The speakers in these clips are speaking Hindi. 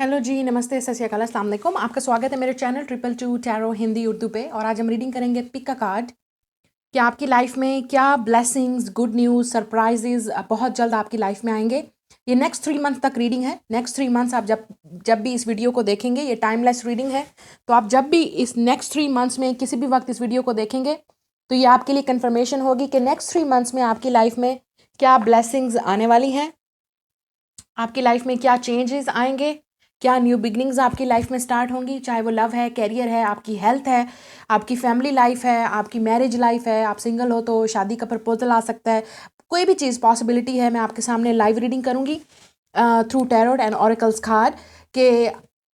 हेलो जी, नमस्ते, सत श्री अकाल, अस्सलाम वालेकुम। आपका स्वागत है मेरे चैनल 222 टैरो हिंदी उर्दू पे। और आज हम रीडिंग करेंगे पिक अ कार्ड कि आपकी लाइफ में क्या ब्लेसिंग्स, गुड न्यूज़, सरप्राइजेज बहुत जल्द आपकी लाइफ में आएंगे। ये नेक्स्ट 3 मंथ तक रीडिंग है। नेक्स्ट 3 मंथ्स आप जब जब भी इस वीडियो को देखेंगे, ये टाइमलेस रीडिंग है, तो आप जब भी इस नेक्स्ट 3 मंथ्स में किसी भी वक्त इस वीडियो को देखेंगे तो ये आपके लिए कन्फर्मेशन होगी कि नेक्स्ट 3 मंथ्स में आपकी लाइफ में क्या ब्लेसिंग्स आने वाली हैं, आपकी लाइफ में क्या चेंजेस आएंगे, क्या न्यू बिगनिंग्स आपकी लाइफ में स्टार्ट होंगी, चाहे वो लव है, कैरियर है, आपकी हेल्थ है, आपकी फैमिली लाइफ है, आपकी मैरिज लाइफ है, आप सिंगल हो तो शादी का प्रपोजल आ सकता है, कोई भी चीज़ पॉसिबिलिटी है। मैं आपके सामने लाइव रीडिंग करूँगी through tarot and oracles card कि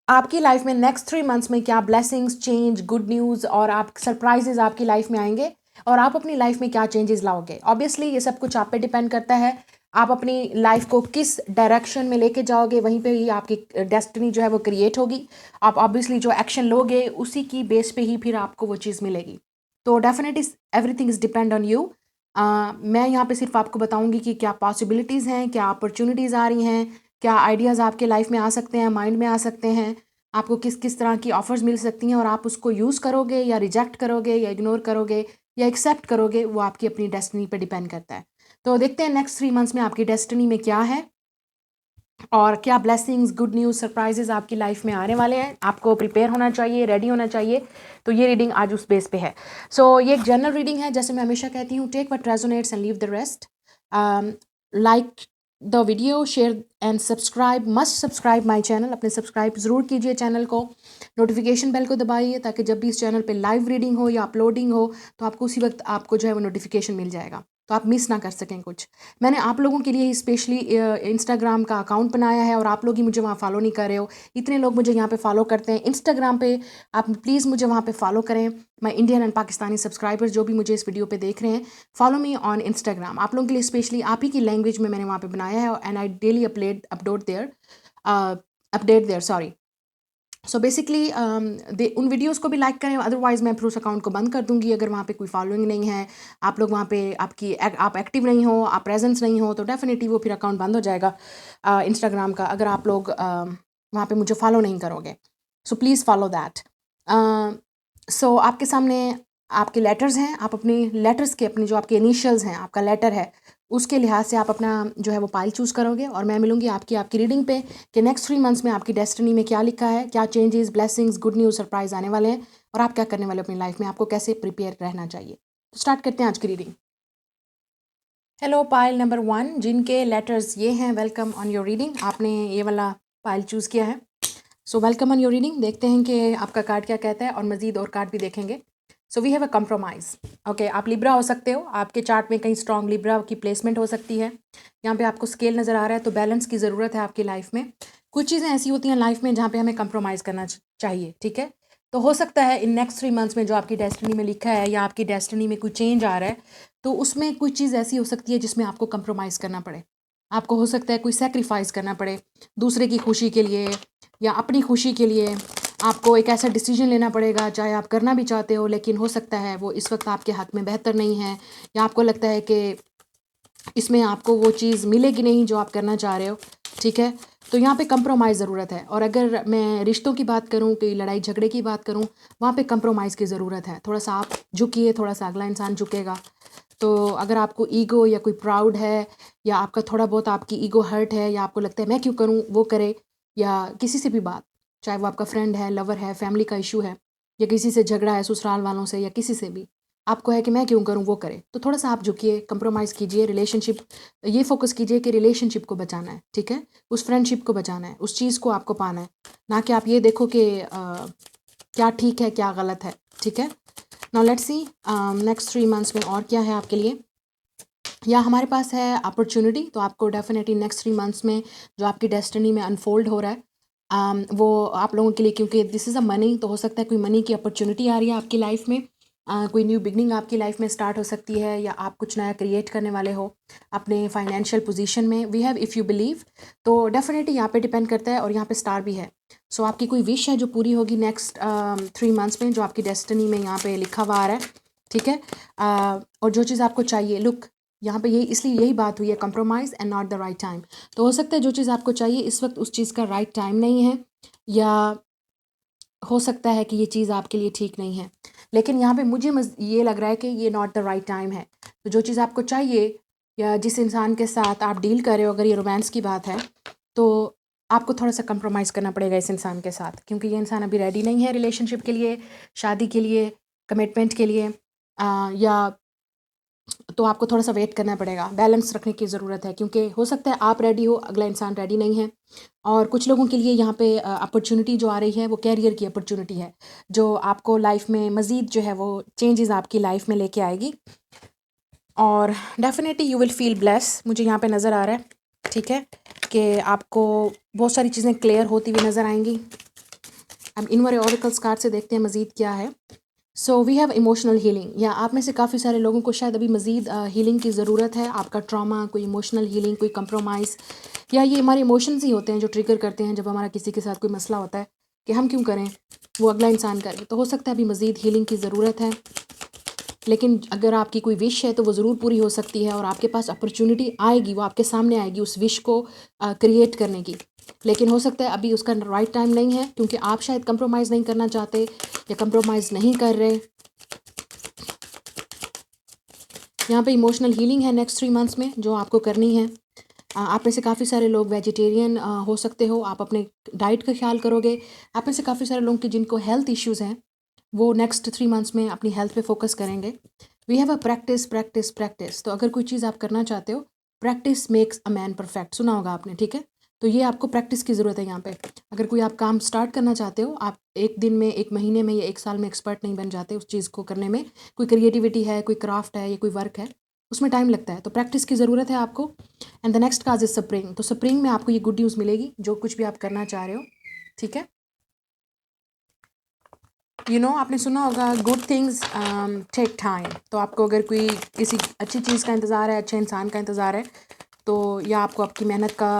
आपकी लाइफ में नेक्स्ट 3 मंथ्स में क्या ब्लेसिंग्स, चेंज, गुड न्यूज़ और आप सरप्राइजेज आपकी लाइफ में आएंगे और आप अपनी लाइफ में क्या चेंजेस लाओगे। ऑब्वियसली ये सब कुछ आप पे डिपेंड करता है, आप अपनी लाइफ को किस डायरेक्शन में लेके जाओगे, वहीं पे ही आपकी डेस्टिनी जो है वो क्रिएट होगी। आप ऑब्वियसली जो एक्शन लोगे उसी की बेस पे ही फिर आपको वो चीज़ मिलेगी। तो definitely everything is depend on you. मैं यहाँ पे सिर्फ आपको बताऊंगी कि क्या पॉसिबिलिटीज़ हैं, क्या अपॉर्चुनिटीज़ आ रही हैं, क्या आइडियाज़ आपके लाइफ में आ सकते हैं, माइंड में आ सकते हैं, आपको किस किस तरह की ऑफर्स मिल सकती हैं और आप उसको यूज़ करोगे या रिजेक्ट करोगे या इग्नोर करोगे या एक्सेप्ट करोगे, वो आपकी अपनी डेस्टिनी पे डिपेंड करता है। तो देखते हैं नेक्स्ट 3 मंथ्स में आपकी डेस्टिनी में क्या है और क्या ब्लेसिंग्स, गुड न्यूज़, सरप्राइजेज आपकी लाइफ में आने वाले हैं। आपको प्रिपेयर होना चाहिए, रेडी होना चाहिए। तो ये रीडिंग आज उस बेस पे है। ये एक जनरल रीडिंग है, जैसे मैं हमेशा कहती हूँ, take what resonates and leave the rest. Like the video, share and subscribe, must subscribe my channel. अपने सब्सक्राइब ज़रूर कीजिए चैनल को, नोटिफिकेशन बेल को दबाइए ताकि जब भी इस चैनल पे लाइव रीडिंग हो या अपलोडिंग हो तो आपको उसी वक्त आपको जो है वो नोटिफिकेशन मिल जाएगा, तो आप मिस ना कर सकें कुछ। मैंने आप लोगों के लिए स्पेशली इंस्टाग्राम का अकाउंट बनाया है और आप लोग ही मुझे वहाँ फॉलो नहीं कर रहे हो। इतने लोग मुझे यहाँ पे फॉलो करते हैं इंस्टाग्राम पे, आप प्लीज़ मुझे वहाँ पे फॉलो करें। My Indian and Pakistani subscribers जो भी मुझे इस वीडियो पे देख रहे हैं, फॉलो मी ऑन इंस्टाग्राम। आप लोगों के लिए स्पेशली आप ही की लैंग्वेज में मैंने वहाँ पे बनाया है and I daily update their sorry. So basically उन वीडियोस को भी लाइक करें, अदरवाइज़ मैं फिर उस अकाउंट को बंद कर दूंगी अगर वहाँ पे कोई फॉलोइंग नहीं है, आप लोग वहाँ पे आप एक्टिव नहीं हो, आप प्रेजेंस नहीं हो, तो डेफिनेटली वो फिर अकाउंट बंद हो जाएगा इंस्टाग्राम का, अगर आप लोग वहाँ पे मुझे फॉलो नहीं करोगे। So please follow that. आपके सामने आपके लेटर्स हैं, आप अपनी लेटर्स के, अपने जो आपके इनिशियल्स हैं, आपका लेटर है, उसके लिहाज से आप अपना जो है वो पाइल चूज़ करोगे और मैं मिलूंगी आपकी रीडिंग पे कि नेक्स्ट 3 मंथ्स में आपकी डेस्टिनी में क्या लिखा है, क्या changes, blessings, good news, surprise आने वाले हैं और आप क्या करने वाले हो अपनी लाइफ में, आपको कैसे प्रिपेयर रहना चाहिए। तो स्टार्ट करते हैं आज की रीडिंग। हेलो पाइल नंबर 1, जिनके लेटर्स ये हैं, वेलकम ऑन योर रीडिंग। आपने ये वाला पाइल चूज़ किया है, so welcome on your reading. देखते हैं कि आपका कार्ड क्या कहता है और मज़ीद और कार्ड भी देखेंगे। So we have a compromise. Okay, आप लिब्रा हो सकते हो, आपके चार्ट में कहीं स्ट्रॉन्ग लिब्रा की प्लेसमेंट हो सकती है। यहाँ पे आपको स्केल नज़र आ रहा है, तो बैलेंस की ज़रूरत है आपकी लाइफ में। कुछ चीज़ें ऐसी होती हैं लाइफ में जहाँ पे हमें कंप्रोमाइज़ करना चाहिए, ठीक है। तो हो सकता है इन नेक्स्ट 3 मंथ्स में जो आपकी डेस्टिनी में लिखा है या आपकी डेस्टिनी में कोई चेंज आ रहा है, तो उसमें कोई चीज़ ऐसी हो सकती है जिसमें आपको कंप्रोमाइज़ करना पड़े। आपको हो सकता है कोई सेक्रीफाइस करना पड़े दूसरे की खुशी के लिए या अपनी खुशी के लिए। आपको एक ऐसा डिसीजन लेना पड़ेगा, चाहे आप करना भी चाहते हो लेकिन हो सकता है वो इस वक्त आपके हाथ में बेहतर नहीं है, या आपको लगता है कि इसमें आपको वो चीज़ मिलेगी नहीं जो आप करना चाह रहे हो, ठीक है। तो यहाँ पे कंप्रोमाइज़ ज़रूरत है। और अगर मैं रिश्तों की बात करूँ, कि लड़ाई झगड़े की बात करूँ, वहाँ पे कंप्रोमाइज़ की ज़रूरत है। थोड़ा सा आप झुकिए, थोड़ा सा अगला इंसान झुकेगा। तो अगर आपको ईगो या कोई प्राउड है, या आपका थोड़ा बहुत आपकी ईगो हर्ट है, या आपको लगता है मैं क्यों करूँ, वो करे, या किसी से भी बात, चाहे वो आपका फ्रेंड है, लवर है, फैमिली का इशू है, या किसी से झगड़ा है ससुराल वालों से, या किसी से भी आपको है कि मैं क्यों करूँ, वो करे, तो थोड़ा सा आप झुकिए, कंप्रोमाइज़ कीजिए। रिलेशनशिप, ये फोकस कीजिए कि रिलेशनशिप को बचाना है, ठीक है, उस फ्रेंडशिप को बचाना है, उस चीज़ को आपको पाना है, ना कि आप ये देखो कि क्या ठीक है क्या गलत है, ठीक है। Now let's see next 3 months में और क्या है आपके लिए। या हमारे पास है अपॉर्चुनिटी, तो आपको डेफिनेटली नेक्स्ट 3 मंथ्स में जो आपकी डेस्टिनी में अनफोल्ड हो रहा है, वो आप लोगों के लिए, क्योंकि दिस इज़ अ मनी, तो हो सकता है कोई मनी की अपॉर्चुनिटी आ रही है आपकी लाइफ में। कोई न्यू बिगनिंग आपकी लाइफ में स्टार्ट हो सकती है, या आप कुछ नया क्रिएट करने वाले हो अपने फाइनेंशियल पोजीशन में। We have if you believe, तो डेफिनेटली यहाँ पे डिपेंड करता है, और यहाँ पे स्टार भी है। सो आपकी कोई विश है जो पूरी होगी नेक्स्ट 3 मंथ्स में, जो आपकी डेस्टिनी में यहाँ पे लिखा हुआ आ रहा है, ठीक है। और जो चीज़ आपको चाहिए, लुक, यहाँ पे यही, इसलिए यही बात हुई है, compromise and not the right time. तो हो सकता है जो चीज़ आपको चाहिए इस वक्त उस चीज़ का राइट टाइम नहीं है, या हो सकता है कि ये चीज़ आपके लिए ठीक नहीं है। लेकिन यहाँ पे मुझे ये लग रहा है कि ये नॉट द राइट टाइम है। तो जो चीज़ आपको चाहिए या जिस इंसान के साथ आप डील कर रहे हो, अगर ये रोमांस की बात है, तो आपको थोड़ा-सा कंप्रोमाइज़ करना पड़ेगा इस इंसान के साथ, क्योंकि ये इंसान अभी रेडी नहीं है रिलेशनशिप के लिए, शादी के लिए, कमिटमेंट के लिए, या तो आपको थोड़ा-सा वेट करना पड़ेगा, बैलेंस रखने की ज़रूरत है, क्योंकि हो सकता है आप रेडी हो, अगला इंसान रेडी नहीं है। और कुछ लोगों के लिए यहाँ पे अपॉर्च्युनिटी जो आ रही है वो करियर की अपॉर्च्युनिटी है, जो आपको लाइफ़ में मज़ीद जो है वो चेंजेज़ आपकी लाइफ़ में लेके आएगी, और definitely you will feel bless. मुझे यहाँ पे नज़र आ रहा है, ठीक है, कि आपको बहुत सारी चीज़ें क्लियर होती हुई नज़र आएँगी। अब इन वाले ऑरेकल्स कार्ड से देखते हैं मज़ीद क्या है। So we have emotional healing, या आप में से काफ़ी सारे लोगों को शायद अभी मज़ीद हीलिंग की ज़रूरत है। आपका ट्रॉमा, कोई इमोशनल हीलिंग, कोई कंप्रोमाइज़, या ये हमारे इमोशंस ही होते हैं जो ट्रिगर करते हैं जब हमारा किसी के साथ कोई मसला होता है कि हम क्यों करें, वो अगला इंसान करे। तो हो सकता है अभी मज़ीद हीलिंग की ज़रूरत है, लेकिन अगर आपकी कोई विश है तो वो ज़रूर पूरी हो सकती है, और आपके पास अपॉर्चुनिटी आएगी, वो आपके सामने आएगी उस विश को क्रिएट करने की। लेकिन हो सकता है अभी उसका राइट टाइम नहीं है, क्योंकि आप शायद कंप्रोमाइज़ नहीं करना चाहते या कंप्रोमाइज़ नहीं कर रहे। यहाँ पे इमोशनल हीलिंग है नेक्स्ट 3 मंथ्स में जो आपको करनी है। आप में से काफ़ी सारे लोग वेजिटेरियन हो सकते हो, आप अपने डाइट का ख्याल करोगे। आप में से काफ़ी सारे लोग के जिनको हेल्थ इश्यूज़ हैं, वो नेक्स्ट 3 मंथ्स में अपनी हेल्थ पे फोकस करेंगे। We have a practice practice practice. तो अगर कोई चीज़ आप करना चाहते हो, practice makes a man perfect, सुना होगा आपने, ठीक है? तो ये आपको प्रैक्टिस की ज़रूरत है यहाँ पे। अगर कोई आप काम स्टार्ट करना चाहते हो, आप 1 दिन में, 1 महीने में या 1 साल में एक्सपर्ट नहीं बन जाते उस चीज़ को करने में। कोई क्रिएटिविटी है, कोई क्राफ्ट है या कोई वर्क है, उसमें टाइम लगता है, तो प्रैक्टिस की ज़रूरत है आपको। And the next cause is spring. तो स्प्रिंग में आपको ये गुड न्यूज़ मिलेगी, जो कुछ भी आप करना चाह रहे हो, ठीक है? आपने सुना होगा गुड थिंग्स टेक टाइम। तो आपको अगर कोई किसी अच्छी चीज़ का इंतज़ार है, अच्छे इंसान का इंतज़ार है, तो या आपको आपकी मेहनत का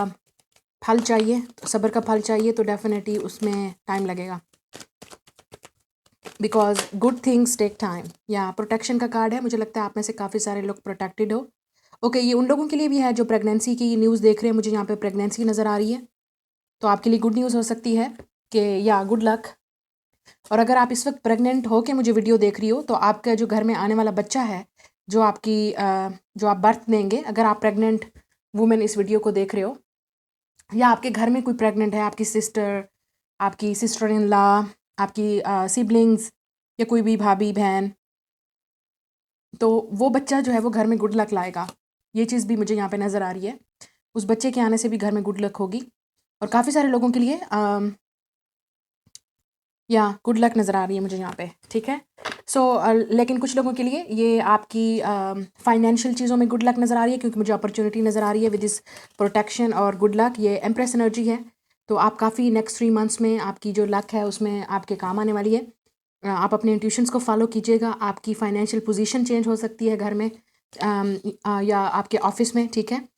फल चाहिए, सब्र का फल चाहिए, तो डेफ़िनेटली उसमें टाइम लगेगा, because good things take time. या प्रोटेक्शन का कार्ड है, मुझे लगता है आप में से काफ़ी सारे लोग प्रोटेक्टेड हो। ओके, ये उन लोगों के लिए भी है जो प्रेगनेंसी की न्यूज़ देख रहे हैं। मुझे यहाँ पे प्रेगनेंसी नज़र आ रही है, तो आपके लिए गुड न्यूज़ हो सकती है कि या गुड लक। और अगर आप इस वक्त प्रेग्नेंट हो के मुझे वीडियो देख रही हो, तो आपका जो घर में आने वाला बच्चा है, जो आपकी जो आप बर्थ देंगे, अगर आप प्रेग्नेंट वुमेन इस वीडियो को देख रहे हो, या आपके घर में कोई प्रेग्नेंट है, आपकी सिस्टर इन लॉ, आपकी सिबलिंग्स, या कोई भी भाभी बहन, तो वो बच्चा जो है वो घर में गुड लक लाएगा। ये चीज़ भी मुझे यहाँ पे नज़र आ रही है। उस बच्चे के आने से भी घर में गुड लक होगी, और काफ़ी सारे लोगों के लिए या गुड लक नज़र आ रही है मुझे यहाँ पे, ठीक है? सो लेकिन कुछ लोगों के लिए ये आपकी फाइनेंशियल चीज़ों में गुड लक नज़र आ रही है, क्योंकि मुझे अपॉर्चुनिटी नज़र आ रही है विद इस प्रोटेक्शन और गुड लक। ये एम्प्रेस एनर्जी है, तो आप काफ़ी नेक्स्ट 3 मंथ्स में आपकी जो लक है उसमें आपके काम आने वाली है। आप अपने इंट्यूशंस को फॉलो कीजिएगा। आपकी फाइनेंशियल पोजीशन चेंज हो सकती है घर में, या आपके ऑफिस में, ठीक है?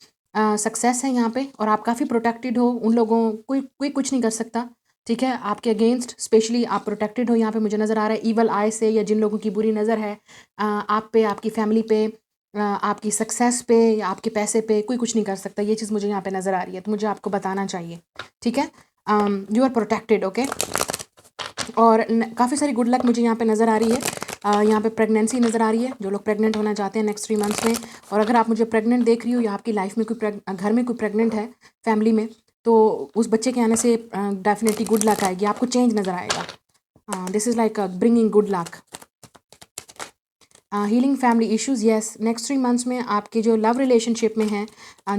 सक्सेस है यहाँ पे, और आप काफ़ी प्रोटेक्टेड हो। उन लोगों कोई कोई कुछ नहीं कर सकता, ठीक है, आपके अगेंस्ट। स्पेशली आप प्रोटेक्टेड हो यहाँ पे, मुझे नज़र आ रहा है ईवल आई से, या जिन लोगों की बुरी नज़र है आप पे, आपकी फैमिली पे, आपकी सक्सेस पे, या आपके पैसे पे, कोई कुछ नहीं कर सकता। ये चीज़ मुझे यहाँ पे नज़र आ रही है, तो मुझे आपको बताना चाहिए, ठीक है? You are protected, okay? और काफ़ी सारी गुड लक मुझे यहाँ पे नज़र आ रही है। यहाँ पे प्रेगनेंसी नज़र आ रही है, जो लोग प्रेग्नेंट होना चाहते हैं नेक्स्ट 3 मंथ्स में। और अगर आप मुझे प्रेग्नेंट देख रही हो, या आपकी लाइफ में कोई घर में कोई प्रेग्नेंट है फैमिली में, तो उस बच्चे के आने से डेफिनेटली गुड लक आएगी, आपको चेंज नज़र आएगा। This is like bringing good luck. Healing family issues, yes, next 3 months में आपके जो लव रिलेशनशिप में हैं,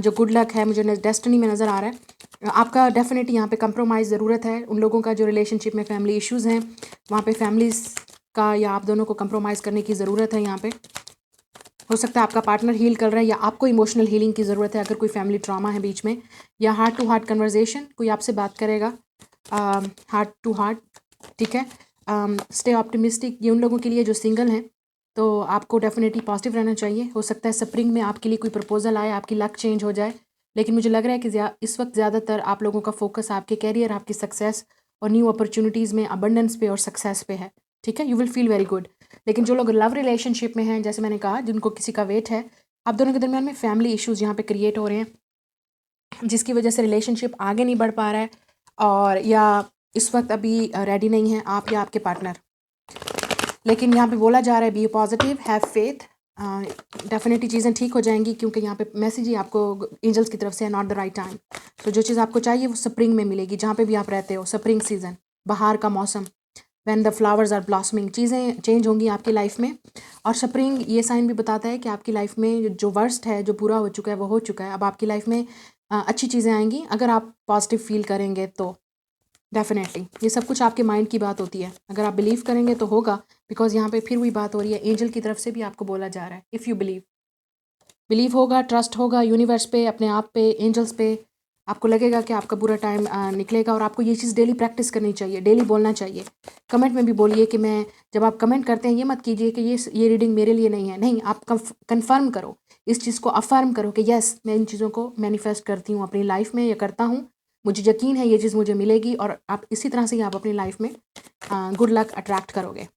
जो गुड लक है मुझे डेस्टिनी में नज़र आ रहा है। आपका डेफिनेटली यहाँ पे कंप्रोमाइज़ ज़रूरत है। उन लोगों का जो रिलेशनशिप में फैमिली इश्यूज़ हैं, वहाँ पे फैमिलीज़ का या आप दोनों को कंप्रोमाइज़ करने की ज़रूरत है यहाँ पे। हो सकता है आपका पार्टनर हील कर रहा है, या आपको इमोशनल हीलिंग की ज़रूरत है, अगर कोई फैमिली ट्रॉमा है बीच में, या हार्ट टू हार्ट कन्वर्जेशन, कोई आपसे बात करेगा हार्ट टू हार्ट, ठीक है? स्टे ऑप्टिमिस्टिक, ये उन लोगों के लिए जो सिंगल हैं, तो आपको डेफिनेटली पॉजिटिव रहना चाहिए। हो सकता है स्प्रिंग में आपके लिए कोई प्रपोजल आए, आपकी लक चेंज हो जाए, लेकिन मुझे लग रहा है कि इस वक्त ज़्यादातर आप लोगों का फोकस आपके कैरियर, आपकी सक्सेस और न्यू अपॉर्चुनिटीज़ में, अबंडेंस पे और सक्सेस पे है, ठीक है? You will feel very good. लेकिन जो लोग लव रिलेशनशिप में हैं, जैसे मैंने कहा, जिनको किसी का वेट है, आप दोनों के दरमियान में फैमिली इश्यूज़ यहाँ पे क्रिएट हो रहे हैं, जिसकी वजह से रिलेशनशिप आगे नहीं बढ़ पा रहा है, और या इस वक्त अभी रेडी नहीं है आप या आपके पार्टनर। लेकिन यहाँ पे बोला जा रहा है be positive, have faith, definitely चीज़ें ठीक हो जाएंगी, क्योंकि यहाँ पे मैसेज ही आपको एंजल्स की तरफ से है, नॉट द राइट टाइम। तो जो चीज़ आपको चाहिए वो स्प्रिंग में मिलेगी, जहाँ पे भी आप रहते हो, स्प्रिंग सीजन, बाहर का मौसम, when the flowers are blossoming, चीज़ें चेंज होंगी आपकी लाइफ में। और स्प्रिंग ये साइन भी बताता है कि आपकी लाइफ में जो वर्स्ट है, जो बुरा हो चुका है, वो हो चुका है। अब आपकी लाइफ में अच्छी चीज़ें आएंगी अगर आप पॉजिटिव फील करेंगे तो। डेफिनेटली ये सब कुछ आपके माइंड की बात होती है, अगर आप बिलीव करेंगे तो होगा। बिकॉज यहाँ पे फिर वही बात हो रही है, एंजल की तरफ से भी आपको बोला जा रहा है, इफ़ यू बिलीव होगा, ट्रस्ट होगा यूनिवर्स पे, अपने आप पे, एंजल्स पे, आपको लगेगा कि आपका बुरा टाइम निकलेगा। और आपको ये चीज़ डेली प्रैक्टिस करनी चाहिए, डेली बोलना चाहिए। कमेंट में भी बोलिए कि मैं, जब आप कमेंट करते हैं ये मत कीजिए कि ये रीडिंग मेरे लिए नहीं है। नहीं, आप कन्फर्म करो, इस चीज़ को अफर्म करो कि यस मैं इन चीज़ों को मैनिफेस्ट करती हूँ अपनी लाइफ में, या करता हूँ, मुझे यकीन है ये चीज़ मुझे मिलेगी। और आप इसी तरह से ही आप अपनी लाइफ में गुड लक अट्रैक्ट करोगे।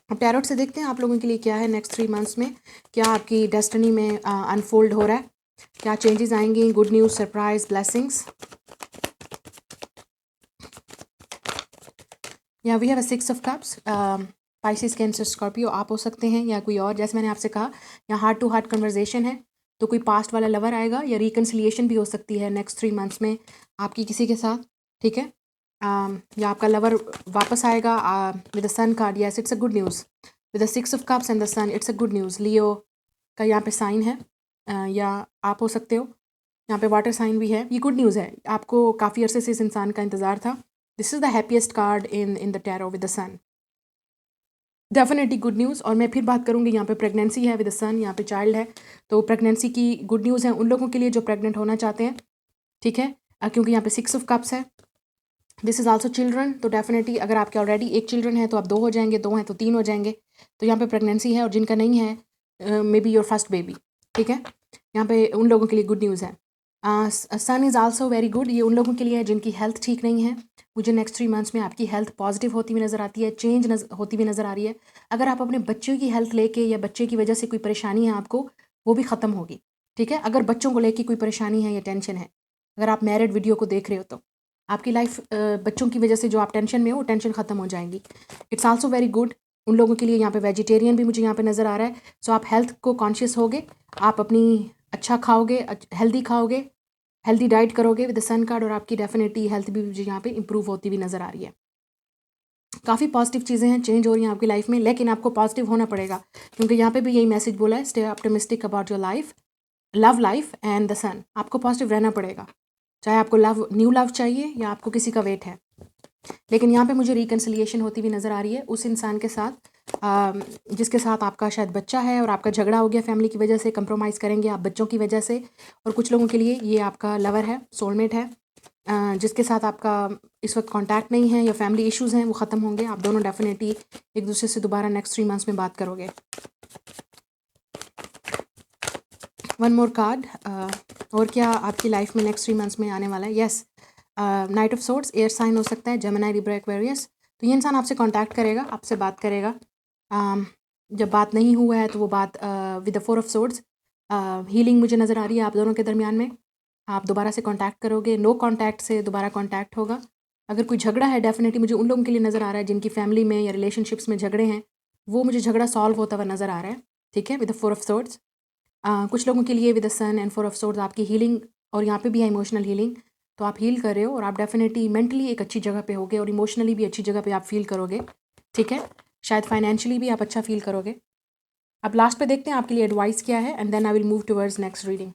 अब टैरोट से देखते हैं आप लोगों के लिए क्या है नेक्स्ट 3 मंथ्स में, क्या आपकी डेस्टिनी में अनफोल्ड हो रहा है, क्या चेंजेस आएंगी, गुड न्यूज़, सरप्राइज, ब्लेसिंग्स। या we have a 6 of cups, Pisces, Cancer, Scorpio आप हो सकते हैं, या कोई और, जैसे मैंने आपसे कहा, या हार्ट टू हार्ट कन्वर्जेशन है, तो कोई पास्ट वाला लवर आएगा, या रिकन्सिलिएशन भी हो सकती है नेक्स्ट 3 मंथ्स में आपकी किसी के साथ, ठीक है। या आपका लवर वापस आएगा with the sun card, yes it's a good news, with the 6 of cups and the sun, it's a good news. Leo का यहाँ पे साइन है, या आप हो सकते हो, यहाँ पे वाटर साइन भी है, ये गुड न्यूज़ है, आपको काफ़ी अरसे से इस इंसान का इंतज़ार था। This is the happiest card in the tarot with the sun, definitely good news. और मैं फिर बात करूँगी, यहाँ पे प्रेगनेंसी है विद द सन, यहाँ पे चाइल्ड है, तो प्रेगनेंसी की गुड न्यूज़ है उन लोगों के लिए जो प्रेग्नेंट होना चाहते हैं, ठीक है। क्योंकि यहाँ पे 6 ऑफ कप्स है, दिस इज़ आल्सो चिल्ड्रन, तो डेफिनेटली अगर आपके ऑलरेडी एक चिल्ड्रन है तो आप 2 हो जाएंगे, 2 हैं तो 3 हो जाएंगे। तो यहाँ पे प्रेगनेंसी है, और जिनका नहीं है may be your first baby, ठीक है। यहाँ पे उन लोगों के लिए गुड न्यूज़ है। सन इज़ आल्सो वेरी गुड, ये उन लोगों के लिए है जिनकी हेल्थ ठीक नहीं है। मुझे नेक्स्ट 3 मंथ्स में आपकी हेल्थ पॉजिटिव होती हुई नज़र आती है, चेंज होती हुई नज़र आ रही है। अगर आप अपने बच्चों की हेल्थ लेके, या बच्चे की वजह से कोई परेशानी है आपको, वो भी ख़त्म होगी, ठीक है। अगर बच्चों को लेके कोई परेशानी है या टेंशन है, अगर आप मैरिड वीडियो को देख रहे हो, तो आपकी लाइफ बच्चों की वजह से जो आप टेंशन में हो, वो टेंशन ख़त्म हो जाएंगी। इट्स आल्सो वेरी गुड उन लोगों के लिए, यहाँ पे वेजिटेरियन भी मुझे यहाँ पे नज़र आ रहा है। सो आप हेल्थ को कॉन्शियस होगे, आप अपनी अच्छा खाओगे, हेल्दी खाओगे, हेल्दी डाइट करोगे विद द सन कार्ड, और आपकी डेफिनेटली हेल्थ भी मुझे यहाँ पे इंप्रूव होती हुई नज़र आ रही है। काफ़ी पॉजिटिव चीज़ें हैं, चेंज हो रही हैं आपकी लाइफ में, लेकिन आपको पॉजिटिव होना पड़ेगा, क्योंकि यहाँ पे भी यही मैसेज बोला है, stay optimistic about your life, love life and the sun. आपको पॉजिटिव रहना पड़ेगा, चाहे आपको न्यू लव चाहिए या आपको किसी का वेट है। लेकिन यहाँ पे मुझे रिकन्सिलिएशन होती हुई नज़र आ रही है उस इंसान के साथ जिसके साथ आपका शायद बच्चा है, और आपका झगड़ा हो गया फैमिली की वजह से, कंप्रोमाइज़ करेंगे आप बच्चों की वजह से। और कुछ लोगों के लिए ये आपका लवर है, सोलमेट है, जिसके साथ आपका इस वक्त कांटेक्ट नहीं है, या फैमिली इश्यूज़ हैं वो ख़त्म होंगे। आप दोनों डेफिनेटली एक दूसरे से दोबारा नेक्स्ट 3 मंथ्स में बात करोगे। वन मोर कार्ड, और क्या आपकी लाइफ में नेक्स्ट 3 मंथ्स में आने वाला है। Yes, knight of swords, air sign हो सकता है, जेमिनी, लिब्रा, एक्वेरियस। तो ये इंसान आपसे कांटेक्ट करेगा, आपसे बात करेगा। जब बात नहीं हुआ है तो वो बात with the 4 of swords, healing मुझे नज़र आ रही है आप दोनों के दरमियान में। आप दोबारा से कांटेक्ट करोगे, नो कांटेक्ट से दोबारा कांटेक्ट होगा। अगर कोई झगड़ा है, डेफिनेटली मुझे उन लोगों के लिए नज़र आ रहा है जिनकी फैमिली में या रिलेशनशिप्स में झगड़े हैं, वो मुझे झगड़ा सॉल्व होता हुआ नज़र आ रहा है, ठीक है, विद द 4 ऑफ सोर्ड्स। कुछ लोगों के लिए with the sun and 4 of swords आपकी हीलिंग, और यहाँ पे भी है इमोशनल हीलिंग। तो आप हील कर रहे हो, और आप डेफिनेटली मेंटली एक अच्छी जगह पे होगे, और इमोशनली भी अच्छी जगह पे आप फील करोगे, ठीक है। शायद फाइनेंशियली भी आप अच्छा फील करोगे। अब लास्ट पे देखते हैं आपके लिए एडवाइस क्या है, and then I will move towards next reading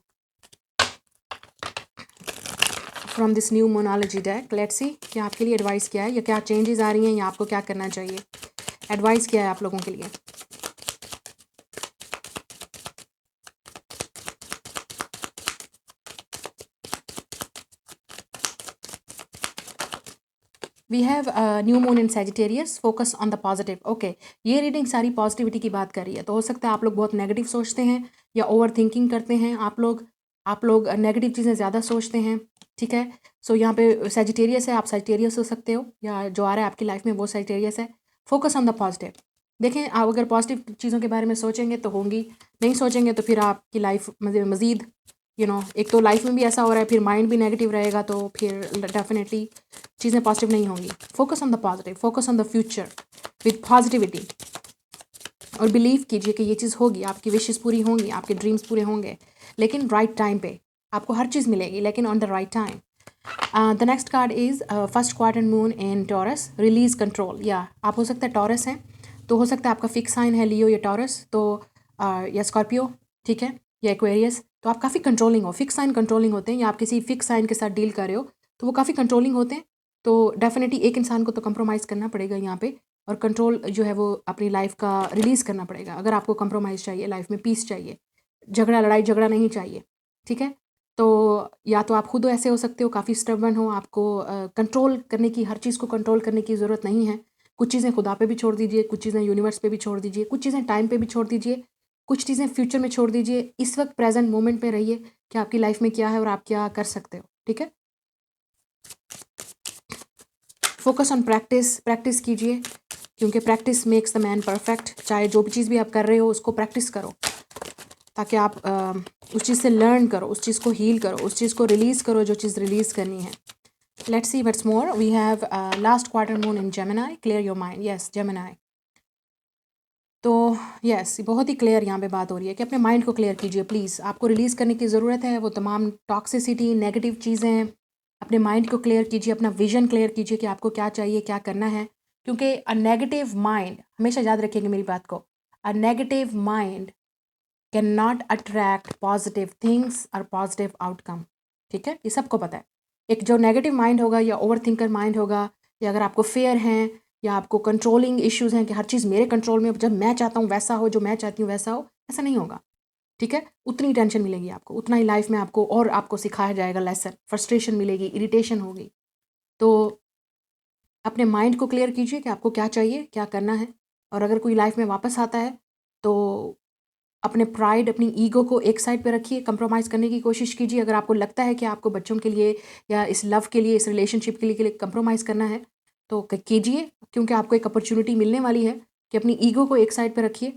from this new मोनोलॉजी डेक। लेट्स सी कि आपके लिए एडवाइस क्या है, या क्या चेंजेस आ रही हैं, या आपको क्या करना चाहिए। एडवाइस क्या है आप लोगों के लिए। We have new moon in Sagittarius, focus on the positive. Okay, ये रीडिंग सारी पॉजिटिविटी की बात कर रही है। तो हो सकता है आप लोग बहुत नेगेटिव सोचते हैं, या ओवर थिंकिंग करते हैं, आप लोग नेगेटिव चीज़ें ज़्यादा सोचते हैं, ठीक है। सो यहाँ पे सेजिटेरियस है, आप सेजिटेरियस हो सकते हो, या जो आ रहा है आपकी लाइफ में वो सेजिटेरियस है। Focus on the positive. देखें, आप अगर पॉजिटिव चीज़ों के बारे में सोचेंगे तो होंगी, नहीं सोचेंगे तो फिर आपकी लाइफ मज़ीद एक तो लाइफ में भी ऐसा हो रहा है, फिर माइंड भी नेगेटिव रहेगा, तो फिर डेफिनेटली चीज़ें पॉजिटिव नहीं होंगी। Focus on the positive, focus on the future with positivity, और बिलीव कीजिए कि ये चीज़ होगी, आपकी विशेस पूरी होंगी, आपके ड्रीम्स पूरे होंगे, लेकिन राइट टाइम पे आपको हर चीज़ मिलेगी, लेकिन on the right time. The next card is first quadrant moon in taurus, release control. या आप हो सकता है टॉरस हैं, तो हो सकता है आपका फिक्स साइन है लियो या टॉरस, तो या स्कॉर्पियो, ठीक है, या एक्वेरियस, तो आप काफ़ी कंट्रोलिंग हो। फिक्स साइन कंट्रोलिंग होते हैं, या आप किसी फिक्स साइन के साथ डील कर रहे हो तो वो काफ़ी कंट्रोलिंग होते हैं। तो डेफिनेटली एक इंसान को तो कंप्रोमाइज़ करना पड़ेगा यहाँ पे, और कंट्रोल जो है वो अपनी लाइफ का रिलीज़ करना पड़ेगा। अगर आपको कंप्रोमाइज़ चाहिए, लाइफ में पीस चाहिए, लड़ाई झगड़ा नहीं चाहिए, ठीक है, तो या तो आप खुद ऐसे हो सकते हो, काफ़ी स्टबर्न हो, आपको कंट्रोल करने की, हर चीज़ को कंट्रोल करने की ज़रूरत नहीं है। कुछ चीज़ें खुदा पे भी छोड़ दीजिए, कुछ चीज़ें यूनिवर्स पे भी छोड़ दीजिए, कुछ चीज़ें टाइम पे भी छोड़ दीजिए, कुछ चीज़ें फ्यूचर में छोड़ दीजिए। इस वक्त प्रेजेंट मोमेंट में रहिए कि आपकी लाइफ में क्या है और आप क्या कर सकते हो, ठीक है। फोकस ऑन प्रैक्टिस, प्रैक्टिस कीजिए, क्योंकि practice makes the man perfect. चाहे जो भी चीज़ भी आप कर रहे हो उसको प्रैक्टिस करो, ताकि आप उस चीज़ से लर्न करो, उस चीज़ को हील करो, उस चीज़ को रिलीज़ करो जो चीज़ रिलीज़ करनी है। Let's see what's more. We have last quarter moon in Gemini, clear your mind. Yes, Gemini. तो यस, बहुत ही क्लियर यहाँ पे बात हो रही है कि अपने माइंड को क्लियर कीजिए प्लीज़। आपको रिलीज़ करने की ज़रूरत है वो तमाम टॉक्सिसिटी, नेगेटिव चीज़ें। अपने माइंड को क्लियर कीजिए, अपना विजन क्लियर कीजिए कि आपको क्या चाहिए, क्या करना है, क्योंकि अ नेगेटिव माइंड, हमेशा याद रखिएगा मेरी बात को, a negative mind can not attract positive things और पॉजिटिव आउटकम, ठीक है, ये सबको पता है। एक जो नेगेटिव माइंड होगा या ओवर थिंकर माइंड होगा, या अगर आपको फेयर हैं या आपको कंट्रोलिंग इश्यूज़ हैं कि हर चीज़ मेरे कंट्रोल में, जब मैं चाहता हूँ वैसा हो, जो मैं चाहती हूँ वैसा हो, ऐसा नहीं होगा, ठीक है। उतनी टेंशन मिलेगी आपको, उतना ही लाइफ में आपको और आपको सिखाया जाएगा लेसन, फ्रस्ट्रेशन मिलेगी, इरिटेशन होगी। तो अपने माइंड को क्लियर कीजिए कि आपको क्या चाहिए, क्या करना है। और अगर कोई लाइफ में वापस आता है तो अपने प्राइड, अपनी ईगो को एक साइड पे रखिए, कंप्रोमाइज़ करने की कोशिश कीजिए। अगर आपको लगता है कि आपको बच्चों के लिए या इस लव के लिए, इस रिलेशनशिप के लिए कंप्रोमाइज़ करना है, तो कीजिए, क्योंकि आपको एक अपॉर्चुनिटी मिलने वाली है कि अपनी ईगो को एक साइड पे रखिए,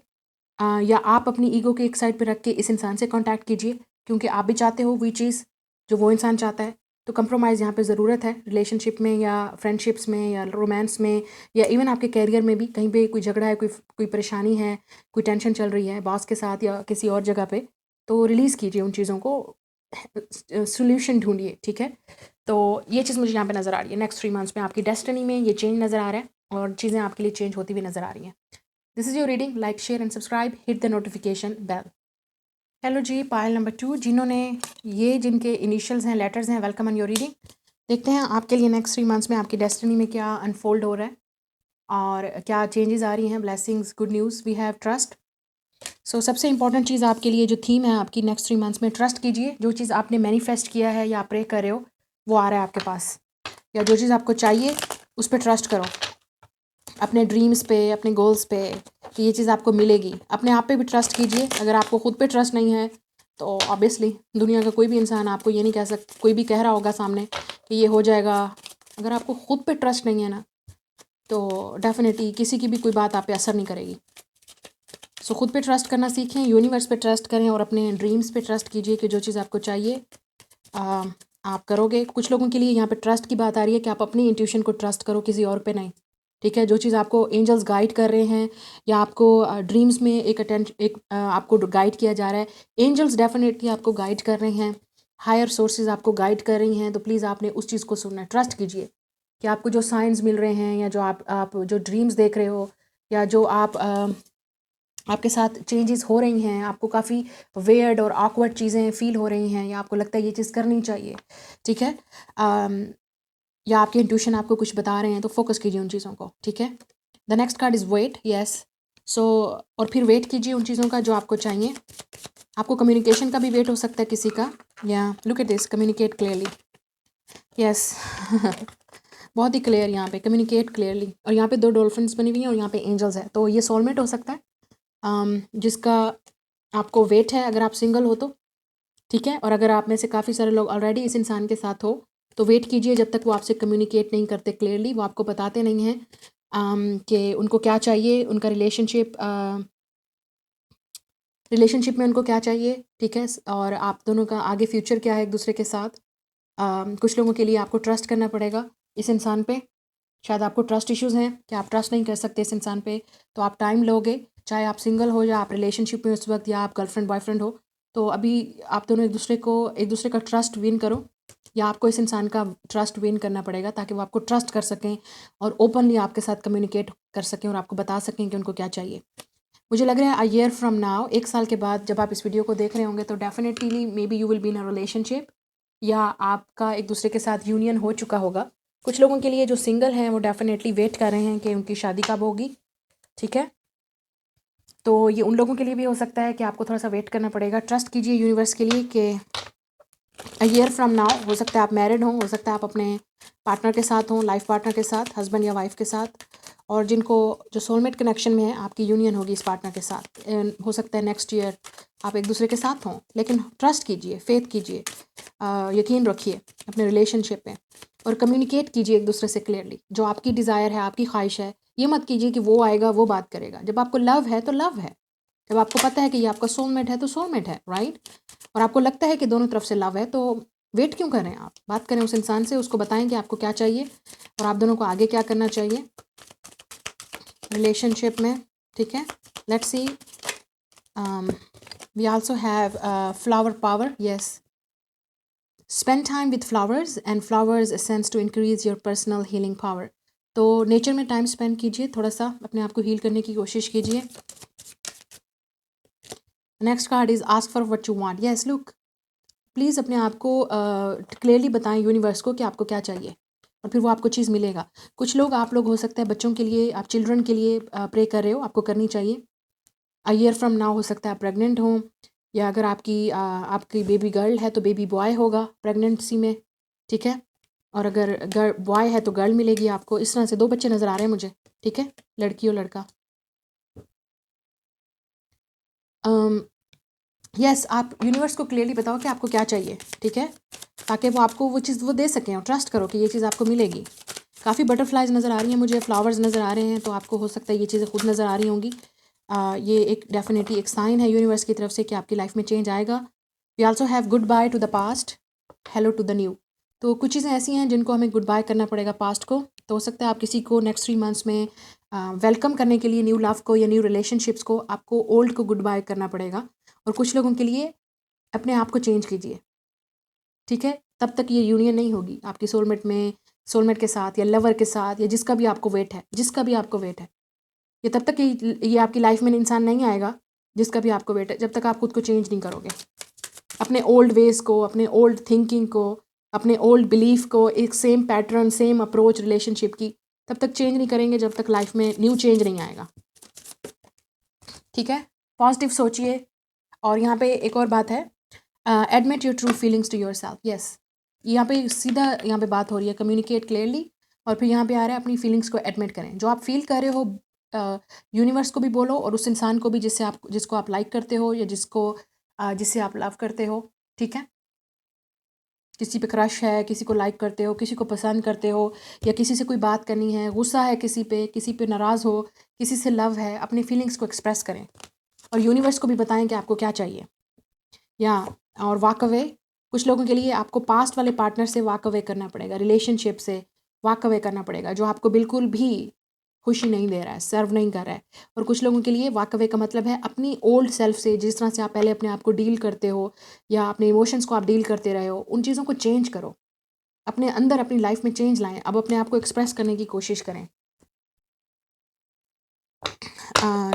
या आप अपनी ईगो को एक साइड पे रख के इस इंसान से कॉन्टैक्ट कीजिए, क्योंकि आप भी चाहते हो वही चीज़ जो वो इंसान चाहता है। तो कंप्रोमाइज़ यहाँ पे ज़रूरत है, रिलेशनशिप में या फ्रेंडशिप्स में या रोमांस में, या इवन आपके करियर में भी। कहीं पे कोई झगड़ा है, कोई कोई परेशानी है, कोई टेंशन चल रही है बॉस के साथ या किसी और जगह पे, तो रिलीज़ कीजिए उन चीज़ों को, सॉल्यूशन ढूंढिए, ठीक है। तो ये चीज़ मुझे यहाँ पे नज़र आ रही है। नेक्स्ट 3 मंथ्स में आपकी डेस्टिनी में ये चेंज नज़र आ रहा है, और चीज़ें आपके लिए चेंज होती हुई नज़र आ रही हैं। This is your reading. Like, share and subscribe, hit the notification bell. Hello ji, Payal number 2, जिन्होंने ये जिनके इनिशियल्स हैं, लेटर्स हैं, वेलकम ऑन योर रीडिंग। देखते हैं आपके लिए नेक्स्ट 3 मंथ्स में आपकी डेस्टिनी में क्या अनफोल्ड हो रहा है और क्या चेंजेस आ रही हैं। Blessings, good news, we have trust. So सबसे इंपॉर्टेंट चीज़ आपके लिए जो थीम है आपकी नेक्स्ट 3 मंथ्स में, ट्रस्ट कीजिए। जो चीज़ आपने मैनिफेस्ट किया है या प्रे कर रहे हो वो आ रहा है आपके पास, या जो चीज़ आपको चाहिए उस पर ट्रस्ट करो, अपने ड्रीम्स पे, अपने गोल्स पे, कि ये चीज़ आपको मिलेगी। अपने आप पे भी ट्रस्ट कीजिए। अगर आपको खुद पे ट्रस्ट नहीं है तो ऑब्वियसली दुनिया का कोई भी इंसान आपको ये नहीं कह सकता, कोई भी कह रहा होगा सामने कि ये हो जाएगा। अगर आपको खुद पे ट्रस्ट नहीं है ना, तो डेफिनेटली किसी की भी कोई बात आप पे असर नहीं करेगी। सो खुद पे ट्रस्ट करना सीखें, यूनिवर्स पे ट्रस्ट करें, और अपने ड्रीम्स पे ट्रस्ट कीजिए कि जो चीज़ आपको चाहिए आप करोगे। कुछ लोगों के लिए यहाँ पे ट्रस्ट की बात आ रही है कि आप अपनी इंट्यूशन को ट्रस्ट करो, किसी और पे नहीं, ठीक है। जो चीज़ आपको एंजल्स गाइड कर रहे हैं, या आपको ड्रीम्स में आपको गाइड किया जा रहा है, एंजल्स डेफिनेटली आपको गाइड कर रहे हैं, हायर सोर्सेज आपको गाइड कर रही हैं, तो प्लीज़ आपने उस चीज़ को सुनना है। ट्रस्ट कीजिए कि आपको जो साइंस मिल रहे हैं, या जो आप जो ड्रीम्स देख रहे हो, या जो आपके साथ चेंजेस हो रही हैं, आपको काफ़ी वेयर्ड और ऑकवर्ड चीज़ें फील हो रही हैं, या आपको लगता है ये चीज़ करनी चाहिए, ठीक है, या आपके इंट्यूशन आपको कुछ बता रहे हैं, तो फोकस कीजिए उन चीज़ों को, ठीक है। The next card is wait. Yes, so और फिर वेट कीजिए उन चीज़ों का जो आपको चाहिए। आपको कम्युनिकेशन का भी वेट हो सकता है किसी का, या look at this, communicate clearly. Yes, बहुत ही क्लियर यहाँ पे, कम्युनिकेट क्लियरली। और यहाँ पे 2 डॉल्फिन्स बनी हुई हैं और यहाँ पे एंजल्स है, तो ये सोलमेट हो सकता है, जिसका आपको वेट है, अगर आप सिंगल हो तो, ठीक है। और अगर आप में से काफ़ी सारे लोग ऑलरेडी इस इंसान के साथ हो, तो वेट कीजिए जब तक वो आपसे कम्युनिकेट नहीं करते क्लियरली, वो आपको बताते नहीं हैं कि उनको क्या चाहिए, उनका रिलेशनशिप रिलेशनशिप में उनको क्या चाहिए, ठीक है, और आप दोनों का आगे फ्यूचर क्या है एक दूसरे के साथ। कुछ लोगों के लिए आपको ट्रस्ट करना पड़ेगा इस इंसान पे। शायद आपको ट्रस्ट इश्यूज़ हैं कि आप ट्रस्ट नहीं कर सकते इस इंसान पे, तो आप टाइम लोगे, चाहे आप सिंगल हो या आप रिलेशनशिप में उस वक्त, या आप गर्लफ्रेंड बॉयफ्रेंड हो। तो अभी आप दोनों एक दूसरे का ट्रस्ट विन करो, या आपको इस इंसान का ट्रस्ट विन करना पड़ेगा ताकि वो आपको ट्रस्ट कर सकें और ओपनली आपके साथ कम्युनिकेट कर सकें और आपको बता सकें कि उनको क्या चाहिए। मुझे लग रहा है अ ईयर फ्रॉम नाउ, एक साल के बाद जब आप इस वीडियो को देख रहे होंगे, तो definitely may be you will be in a relationship, या आपका एक दूसरे के साथ यूनियन हो चुका होगा। कुछ लोगों के लिए जो सिंगल हैं वो डेफिनेटली वेट कर रहे हैं कि उनकी शादी कब होगी, ठीक है। तो ये उन लोगों के लिए भी हो सकता है कि आपको थोड़ा सा वेट करना पड़ेगा। ट्रस्ट कीजिए यूनिवर्स के लिए कि अ ईयर फ्रॉम नाउ, हो सकता है आप मैरिड हों, हो सकता है आप अपने पार्टनर के साथ हों, लाइफ पार्टनर के साथ, हस्बैंड या वाइफ के साथ, और जिनको जो सोलमेट कनेक्शन में है आपकी यूनियन होगी इस पार्टनर के साथ। हो सकता है नेक्स्ट ईयर आप एक दूसरे के साथ हों, लेकिन ट्रस्ट कीजिए, फेथ कीजिए, यकीन रखिए अपने रिलेशनशिप में, और कम्युनिकेट कीजिए एक दूसरे से क्लियरली। जो आपकी डिज़ायर है, आपकी ख्वाहिश है, ये मत कीजिए कि वो आएगा वो बात करेगा। जब आपको लव है तो लव है, जब आपको पता है कि ये आपका सोलमेट है तो सोलमेट है, राइट। और आपको लगता है कि दोनों तरफ से लव है, तो वेट क्यों कर रहे हैं आप? बात करें उस इंसान से, उसको बताएं कि आपको क्या चाहिए और आप दोनों को आगे क्या करना चाहिए रिलेशनशिप में, ठीक है। Let's see, we also have flower power, yes. Spend time with flowers and flowers essence to increase your personal healing power. तो नेचर में टाइम स्पेंड कीजिए, थोड़ा सा अपने आप को हील करने की कोशिश कीजिए। Next card is ask for what you want. Yes, look, please अपने आप को क्लियरली बताएं यूनिवर्स को कि आपको क्या चाहिए, और फिर वो आपको चीज़ मिलेगा। कुछ लोग, आप लोग हो सकता है बच्चों के लिए, आप चिल्ड्रन के लिए प्रे कर रहे हो, आपको करनी चाहिए। अ ईयर फ्रॉम नाउ हो सकता है आप प्रेग्नेंट हो, या अगर आपकी बेबी गर्ल है तो बेबी बॉय होगा प्रेगनेंसी में, ठीक है। और अगर बॉय है तो गर्ल मिलेगी आपको। इस तरह से 2 बच्चे नज़र आ रहे हैं मुझे, ठीक है, लड़की और लड़का। यस, आप यूनिवर्स को क्लियरली बताओ कि आपको क्या चाहिए, ठीक है, ताकि वो आपको वो चीज़ वो दे सकें, और ट्रस्ट करो कि ये चीज़ आपको मिलेगी। काफ़ी बटरफ्लाइज नज़र आ रही हैं मुझे, फ्लावर्स नज़र आ रहे हैं, तो आपको हो सकता है ये चीज़ें खुद नज़र आ रही होंगी। ये एक डेफिनेटली एक साइन है यूनिवर्स की तरफ से कि आपकी लाइफ में चेंज आएगा। We also have goodbye to the past, hello to the new. तो कुछ चीज़ें ऐसी हैं जिनको हमें गुड बाय करना पड़ेगा पास्ट को। तो हो सकता है आप किसी को नेक्स्ट 3 मंथ्स में वेलकम करने के लिए न्यू लव को या न्यू रिलेशनशिप्स को, आपको ओल्ड को गुड बाय करना पड़ेगा। और कुछ लोगों के लिए अपने आप को चेंज कीजिए, ठीक है। तब तक ये यूनियन नहीं होगी आपकी सोलमेट के साथ या लवर के साथ, या जिसका भी आपको वेट है, जिसका भी आपको वेट है, ये तब तक ये आपकी लाइफ में इंसान नहीं आएगा जिसका भी आपको वेट है, जब तक आप खुद को चेंज नहीं करोगे। अपने ओल्ड वेज को, अपने ओल्ड थिंकिंग को, अपने ओल्ड बिलीफ को, एक same pattern, same approach relationship की, तब तक चेंज नहीं करेंगे जब तक लाइफ में न्यू चेंज नहीं आएगा, ठीक है। पॉजिटिव सोचिए। और यहाँ पे एक और बात है, admit your true feelings to yourself. Yes, यहाँ पे सीधा यहाँ पे बात हो रही है, कम्युनिकेट क्लियरली। और फिर यहाँ पे आ रहा है अपनी फीलिंग्स को एडमिट करें, जो आप फील कर रहे हो यूनिवर्स को भी बोलो, और उस इंसान को भी जिसको आप लाइक करते हो, या जिससे आप लव करते हो, ठीक है। किसी पे क्रश है, किसी को लाइक करते हो, किसी को पसंद करते हो, या किसी से कोई बात करनी है, गुस्सा है किसी पे नाराज़ हो, किसी से लव है, अपनी फीलिंग्स को एक्सप्रेस करें और यूनिवर्स को भी बताएं कि आपको क्या चाहिए। या और वॉक अवे, कुछ लोगों के लिए आपको पास्ट वाले पार्टनर से वॉक अवे करना पड़ेगा, रिलेशनशिप से वॉक अवे करना पड़ेगा, जो आपको बिल्कुल भी खुशी नहीं दे रहा है, सर्व नहीं कर रहा है। और कुछ लोगों के लिए वॉक अवे का मतलब है अपनी ओल्ड सेल्फ से, जिस तरह से आप पहले अपने आप को डील करते हो या अपने इमोशंस को आप डील करते रहे हो, उन चीज़ों को चेंज करो, अपने अंदर अपनी लाइफ में चेंज लाएं। अब अपने आप को एक्सप्रेस करने की कोशिश करें।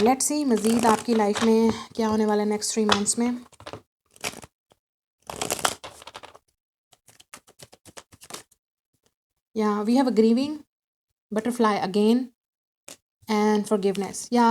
लेट्स सी मज़ीद आपकी लाइफ में क्या होने वाला है नेक्स्ट 3 मंथ्स में। या we have a grieving butterfly again and forgiveness. या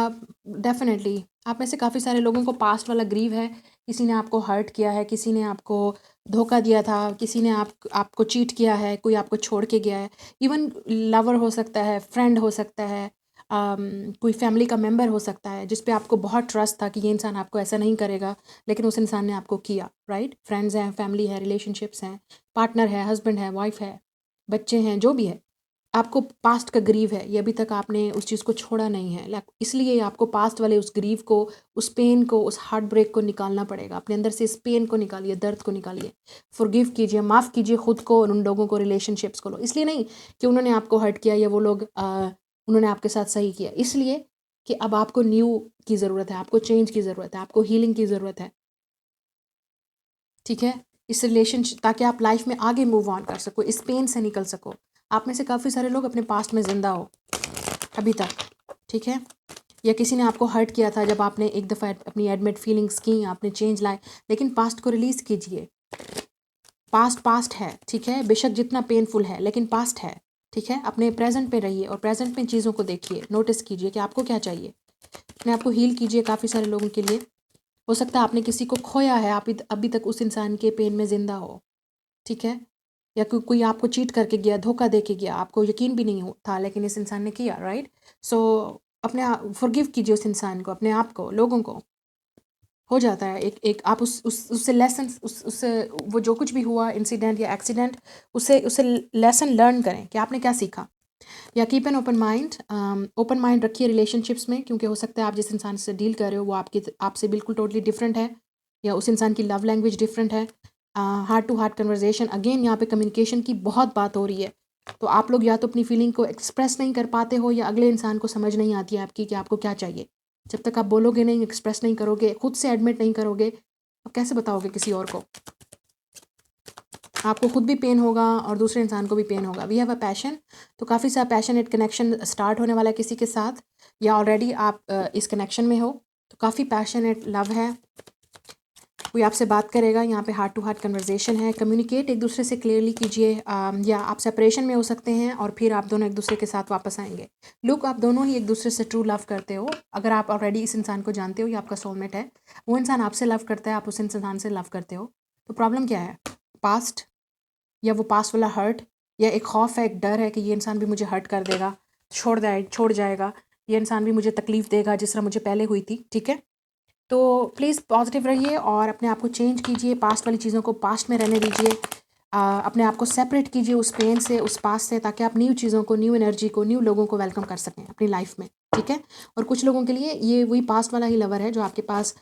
डेफिनेटली आप में से काफ़ी सारे लोगों को पास्ट वाला ग्रीव है, किसी ने आपको हर्ट किया है, किसी ने आपको धोखा दिया था, किसी ने आपको चीट किया है, कोई आपको छोड़ के गया है। इवन लवर हो सकता है, फ्रेंड हो सकता है, कोई फैमिली का मेम्बर हो सकता है जिस पे आपको बहुत ट्रस्ट था कि ये इंसान आपको ऐसा नहीं करेगा, लेकिन उस इंसान ने आपको किया, राइट। फ्रेंड्स हैं, फैमिली है, रिलेशनशिप्स हैं, पार्टनर है, हस्बैंड है, वाइफ है, बच्चे हैं, जो भी है। आपको पास्ट का ग्रीव है, ये अभी तक आपने उस चीज़ को छोड़ा नहीं है, इसलिए आपको पास्ट वाले उस ग्रीव को, उस पेन को, उस हार्ट ब्रेक को निकालना पड़ेगा अपने अंदर से। इस पेन को निकालिए, दर्द को निकालिए, फॉरगिव कीजिए, माफ़ कीजिए खुद को और उन लोगों को, रिलेशनशिप्स को। इसलिए नहीं कि उन्होंने आपको हर्ट किया या वो लोग उन्होंने आपके साथ सही किया, इसलिए कि अब आपको न्यू की ज़रूरत है, आपको चेंज की ज़रूरत है, आपको हीलिंग की ज़रूरत है। ठीक है, इस रिलेशनशिप, ताकि आप लाइफ में आगे मूव ऑन कर सको, इस पेन से निकल सको। आप में से काफ़ी सारे लोग अपने पास्ट में ज़िंदा हो अभी तक, ठीक है, या किसी ने आपको हर्ट किया था जब आपने एक दफ़ा अपनी एडमिट फीलिंग्स की, आपने चेंज लाए, लेकिन पास्ट को रिलीज़ कीजिए। पास्ट पास्ट है, ठीक है, बेशक जितना पेनफुल है लेकिन पास्ट है, ठीक है। अपने प्रेजेंट में रहिए और प्रेजेंट में चीज़ों को देखिए, नोटिस कीजिए कि आपको क्या चाहिए, अपने आप को हील कीजिए। काफ़ी सारे लोगों के लिए हो सकता है आपने किसी को खोया है, आप अभी तक उस इंसान के पेन में ज़िंदा हो, ठीक है, या कोई आपको चीट करके गया, धोखा दे के गया, आपको यकीन भी नहीं था लेकिन इस इंसान ने किया, राइट। सो अपने फॉरगिव कीजिए उस इंसान को, अपने आप को, लोगों को। हो जाता है एक एक आप उससे लेसन, उससे वो जो कुछ भी हुआ इंसिडेंट या एक्सीडेंट, उससे उससे लेसन लर्न करें कि आपने क्या सीखा। या कीप एन ओपन माइंड रखिए रिलेशनशिप्स में, क्योंकि हो सकता है आप जिस इंसान से डील कर रहे हो वो आपसे बिल्कुल टोटली डिफरेंट है, या उस इंसान की लव लैंग्वेज डिफरेंट है। Heart to heart conversation, again यहाँ पे कम्युनिकेशन की बहुत बात हो रही है। तो आप लोग या तो अपनी फीलिंग को एक्सप्रेस नहीं कर पाते हो, या अगले इंसान को समझ नहीं आती है आपकी कि आपको क्या चाहिए। जब तक आप बोलोगे नहीं, एक्सप्रेस नहीं करोगे, खुद से एडमिट नहीं करोगे, आप कैसे बताओगे किसी और को। आपको खुद भी पेन होगा और दूसरे इंसान को भी पेन होगा। वी हैव अ पैशन, तो काफ़ी सा पैशनेट कनेक्शन स्टार्ट होने वाला है किसी के साथ, या ऑलरेडी आप इस कनेक्शन में हो, तो काफ़ी पैशनेट लव है। कोई आपसे बात करेगा, यहाँ पे हार्ट टू हार्ट कन्वर्जेशन है। कम्युनिकेट एक दूसरे से क्लियरली कीजिए, या आप सेपरेशन में हो सकते हैं और फिर आप दोनों एक दूसरे के साथ वापस आएंगे। लुक, आप दोनों ही एक दूसरे से ट्रू लव करते हो। अगर आप ऑलरेडी इस इंसान को जानते हो, ये आपका सोलमेट है, वो इंसान आपसे लव करता है, आप उस इंसान से लव करते हो, तो प्रॉब्लम क्या है? पास्ट, या वो पास वाला हर्ट, या एक खौफ है, एक डर है कि ये इंसान भी मुझे हर्ट कर देगा, छोड़ जाएगा, ये इंसान भी मुझे तकलीफ़ देगा जिस तरह मुझे पहले हुई थी, ठीक है। तो प्लीज़ पॉजिटिव रहिए और अपने आप को चेंज कीजिए, पास्ट वाली चीज़ों को पास्ट में रहने दीजिए। अपने आप को सेपरेट कीजिए उस पेन से, उस पास्ट से, ताकि आप न्यू चीज़ों को, न्यू एनर्जी को, न्यू लोगों को वेलकम कर सकें अपनी लाइफ में, ठीक है। और कुछ लोगों के लिए ये वही पास्ट वाला ही लवर है जो आपके पास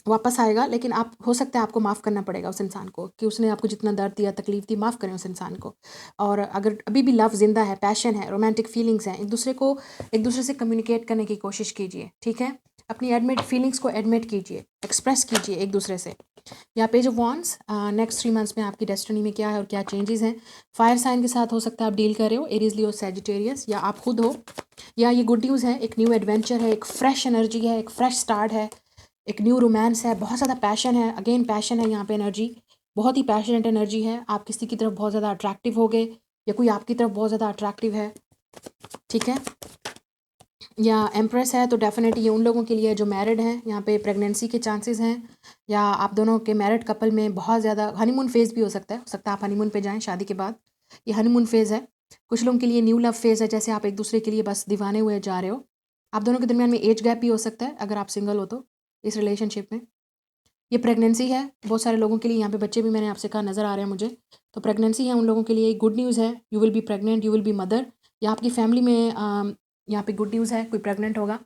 वापस आएगा, लेकिन आप, हो सकता है आपको माफ़ करना पड़ेगा उस इंसान को, कि उसने आपको जितना दर्द दिया, तकलीफ़ दी, माफ़ करें उस इंसान को। और अगर अभी भी लव ज़िंदा है, पैशन है, रोमांटिक फीलिंग्स हैं, एक दूसरे से कम्युनिकेट करने की कोशिश कीजिए, ठीक है। अपनी एडमिट फीलिंग्स को एडमिट कीजिए, एक्सप्रेस कीजिए एक दूसरे से। या page of wands, next 3 months में आपकी डेस्टिनी में क्या है और क्या चेंजेस हैं। फायर साइन के साथ हो सकता है आप डील कर रहे हो, एरीज, लियो, सैजिटेरियस, या आप खुद हो, या ये गुड न्यूज़ है, एक न्यू एडवेंचर है, एक फ्रेश एनर्जी है, एक फ्रेश स्टार्ट है, एक न्यू रोमांस है, बहुत ज़्यादा पैशन है, अगेन पैशन है यहाँ पे, एनर्जी बहुत ही पैशनेट एनर्जी है। आप किसी की तरफ बहुत ज़्यादा अट्रैक्टिव हो गए, या कोई आपकी तरफ बहुत ज़्यादा अट्रैक्टिव है, ठीक है। या एम्प्रेस है, तो डेफिनेटली ये उन लोगों के लिए है जो मैरिड हैं, यहाँ पे प्रेगनेंसी के चांसेस हैं, या आप दोनों के मैरिड कपल में बहुत ज़्यादा हनीमून फेज़ भी हो सकता है आप हनीमून पे जाएँ शादी के बाद, ये हनीमून फेज़ है। कुछ लोगों के लिए न्यू लव फेज़ है, जैसे आप एक दूसरे के लिए बस दीवाने हुए जा रहे हो। आप दोनों के दरमियान में एज गैप भी हो सकता है अगर आप सिंगल हो तो, इस रिलेशनशिप में। ये प्रेगनेंसी है, बहुत सारे लोगों के लिए, यहाँ पे बच्चे भी मैंने आपसे कहा नज़र आ रहे हैं मुझे, तो प्रेगनेंसी है उन लोगों के लिए, गुड न्यूज़ है, you will B pregnant, you will B mother, या आपकी फैमिली में यहाँ पे गुड न्यूज़ है, कोई प्रेग्नेंट होगा।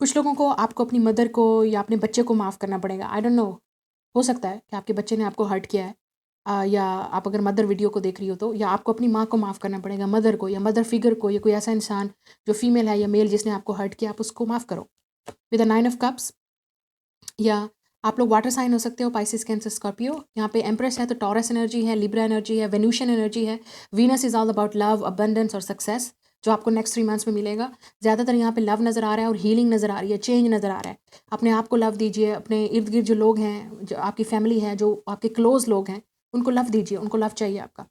कुछ लोगों को, आपको अपनी मदर को या अपने बच्चे को माफ़ करना पड़ेगा, आई डोंट नो, हो सकता है कि आपके बच्चे ने आपको हर्ट किया है, या आप अगर मदर वीडियो को देख रही हो तो, या आपको अपनी माँ को माफ़ करना पड़ेगा, मदर को, या मदर फिगर को, या कोई ऐसा इंसान जो फीमेल है या मेल जिसने आपको हर्ट किया, आप उसको माफ़ करो विद अ 9 ऑफ कप्स। या आप लोग वाटर साइन हो सकते हो, पाइसिस, कैंसर, स्कॉर्पियो। यहाँ पे एम्प्रेस है तो टॉरस एनर्जी है, लिब्रा एनर्जी है, वेन्यूशियन एनर्जी है। Venus is all about love, abundance और सक्सेस, जो आपको नेक्स्ट 3 मंथ्स में मिलेगा। ज़्यादातर यहाँ पे लव नज़र आ रहा है और हीलिंग नज़र आ रही है, चेंज नज़र आ रहा है। अपने आप को लव दीजिए, अपने इर्द गिर्द जो लोग हैं, जो आपकी फैमिली है, जो आपके क्लोज लोग हैं, उनको लव दीजिए, उनको लव चाहिए आपका।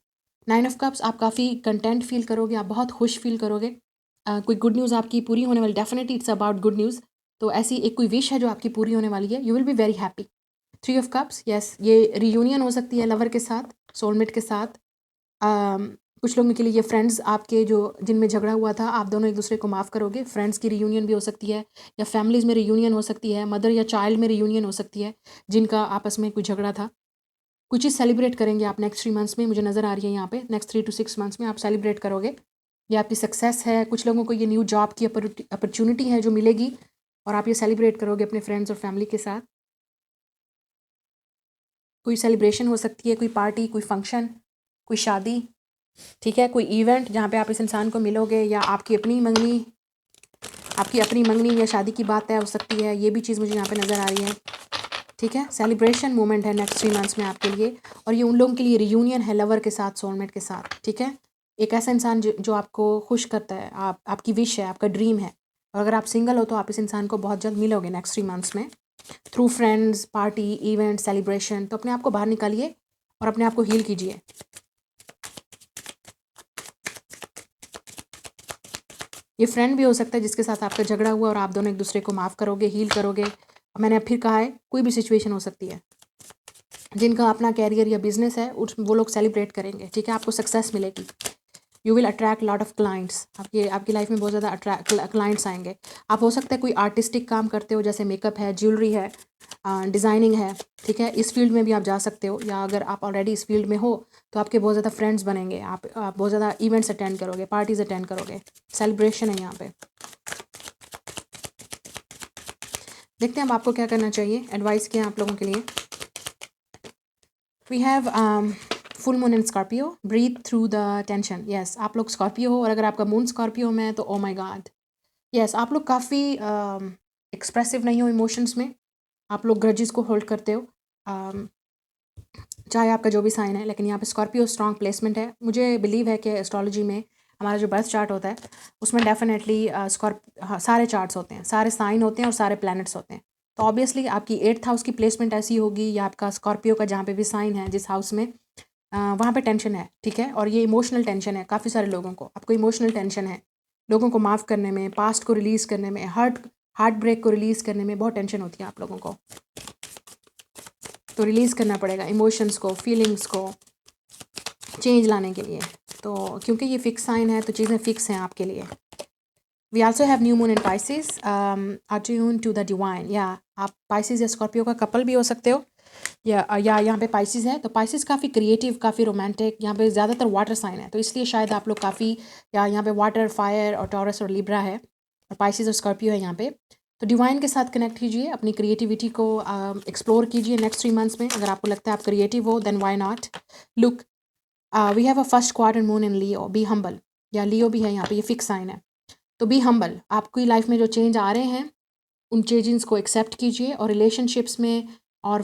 9 ऑफ कप्स, आप काफ़ी कंटेंट फील करोगे, आप बहुत खुश फील करोगे। कोई गुड न्यूज़ आपकी पूरी होने वाली, definitely it's about good news. तो ऐसी एक कोई विश है जो आपकी पूरी होने वाली है, you will be very happy. 3 of cups, yes, ये रियूनियन हो सकती है लवर के साथ, सोलमेट के साथ। कुछ लोगों के लिए ये फ्रेंड्स आपके जो जिनमें झगड़ा हुआ था, आप दोनों एक दूसरे को माफ़ करोगे, फ्रेंड्स की रियूनियन भी हो सकती है, या फैमिलीज़ में रियूनियन हो सकती है, मदर या चाइल्ड में रियूनियन हो सकती है जिनका आपस में कोई झगड़ा था। कोई चीज़ सेलिब्रेट करेंगे आप नेक्स्ट 3 मंथ्स में, मुझे नज़र आ रही है यहाँ पे नेक्स्ट 3 to 6 मंथ्स में आप सेलिब्रेट करोगे। ये आपकी सक्सेस है, कुछ लोगों को ये न्यू जॉब की अपॉर्चुनिटी है जो मिलेगी और आप ये सेलिब्रेट करोगे अपने फ्रेंड्स और फैमिली के साथ। कोई सेलिब्रेशन हो सकती है, कोई पार्टी, कोई फंक्शन, कोई शादी, ठीक है, कोई इवेंट जहाँ पे आप इस इंसान को मिलोगे, या आपकी अपनी मंगनी या शादी की बात तय हो सकती है। ये भी चीज़ मुझे यहाँ पे नज़र आ रही है, ठीक है। सेलिब्रेशन मोमेंट है नेक्स्ट 3 मंथ्स में आपके लिए, और ये उन लोगों के लिए रियूनियन है लवर के साथ, सोलमेट के साथ, ठीक है। एक ऐसा इंसान जो आपको खुश करता है, आपकी विश है, आपका ड्रीम है, और अगर आप सिंगल हो तो आप इस इंसान को बहुत जल्द मिलोगे नेक्स्ट 3 मंथ्स में through friends, party, event, celebration. तो अपने आप को बाहर निकालिए और अपने आप को हील कीजिए। ये फ्रेंड भी हो सकता है जिसके साथ आपका झगड़ा हुआ और आप दोनों एक दूसरे को माफ़ करोगे, हील करोगे। और मैंने अब फिर कहा है, कोई भी सिचुएशन हो सकती है। जिनका अपना कैरियर या बिजनेस है वो लोग सेलिब्रेट करेंगे, ठीक है। आपको सक्सेस मिलेगी, you will attract lot of clients. आपकी लाइफ में बहुत ज़्यादा क्लाइंट्स आएंगे। आप हो सकता है कोई आर्टिस्टिक काम करते हो, जैसे मेकअप है, ज्वेलरी है, डिज़ाइनिंग है, ठीक है। इस फील्ड में भी आप जा सकते हो, या अगर आप ऑलरेडी इस फील्ड में हो तो आपके बहुत ज़्यादा फ्रेंड्स बनेंगे। आप बहुत ज़्यादा इवेंट्स अटेंड करोगे, पार्टीज़ अटेंड करोगे, सेलिब्रेशन है यहाँ पे। देखते हैं अब आपको क्या करना चाहिए, एडवाइस किया आप लोगों के लिए। We have full moon in Scorpio, breathe through the tension. Yes, आप लोग स्कॉर्पियो हो, और अगर आपका मून स्कॉर्पियो में है तो ओ माय गॉड, यस, आप लोग काफ़ी एक्सप्रेसिव नहीं हो इमोशंस में। आप लोग ग्रजेस को होल्ड करते हो, चाहे आपका जो भी साइन है। लेकिन यहाँ पे स्कॉर्पियो स्ट्रॉन्ग प्लेसमेंट है। मुझे बिलीव है कि एस्ट्रोलॉजी में हमारा जो बर्थ चार्ट होता है उसमें डेफिनेटली सारे चार्ट्स होते हैं, सारे साइन होते हैं और सारे प्लैनेट्स होते हैं। तो ऑब्वियसली आपकी 8th हाउस की प्लेसमेंट ऐसी होगी, या आपका स्कॉर्पियो का जहाँ पे भी साइन है जिस हाउस में, वहाँ पे टेंशन है, ठीक है। और ये इमोशनल टेंशन है। काफ़ी सारे लोगों को, आपको इमोशनल टेंशन है, लोगों को माफ़ करने में, पास्ट को रिलीज़ करने में, हार्ट ब्रेक को रिलीज़ करने में बहुत टेंशन होती है आप लोगों को। तो रिलीज़ करना पड़ेगा इमोशंस को, फीलिंग्स को, चेंज लाने के लिए। तो क्योंकि ये फिक्स साइन है तो चीज़ें फिक्स हैं आपके लिए। We also have new moon in Pisces, attune to the divine. या आप पाइसेस या स्कॉर्पियो का कपल भी हो सकते हो, या यहाँ पे पाइसेस है। तो पाइसेस काफ़ी क्रिएटिव, काफ़ी रोमांटिक, यहाँ पे ज़्यादातर वाटर साइन है, तो इसलिए शायद आप लोग काफ़ी, या यहाँ पे वाटर, फायर और टॉरस और लिब्रा है, और पाइसेस और स्कॉर्पियो है यहाँ पे। तो डिवाइन के साथ कनेक्ट कीजिए, अपनी क्रिएटिविटी को एक्सप्लोर कीजिए नेक्स्ट 3 मंथ्स में। अगर आपको लगता है आप क्रिएटिव हो, then why not. Look, we have a first quarter moon in Leo, be humble, या लियो भी है यहाँ पे, ये फिक्स साइन है। तो बी हम्बल, आपकी लाइफ में जो चेंज आ रहे हैं उन चेंजेस को एक्सेप्ट कीजिए। और रिलेशनशिप्स में, और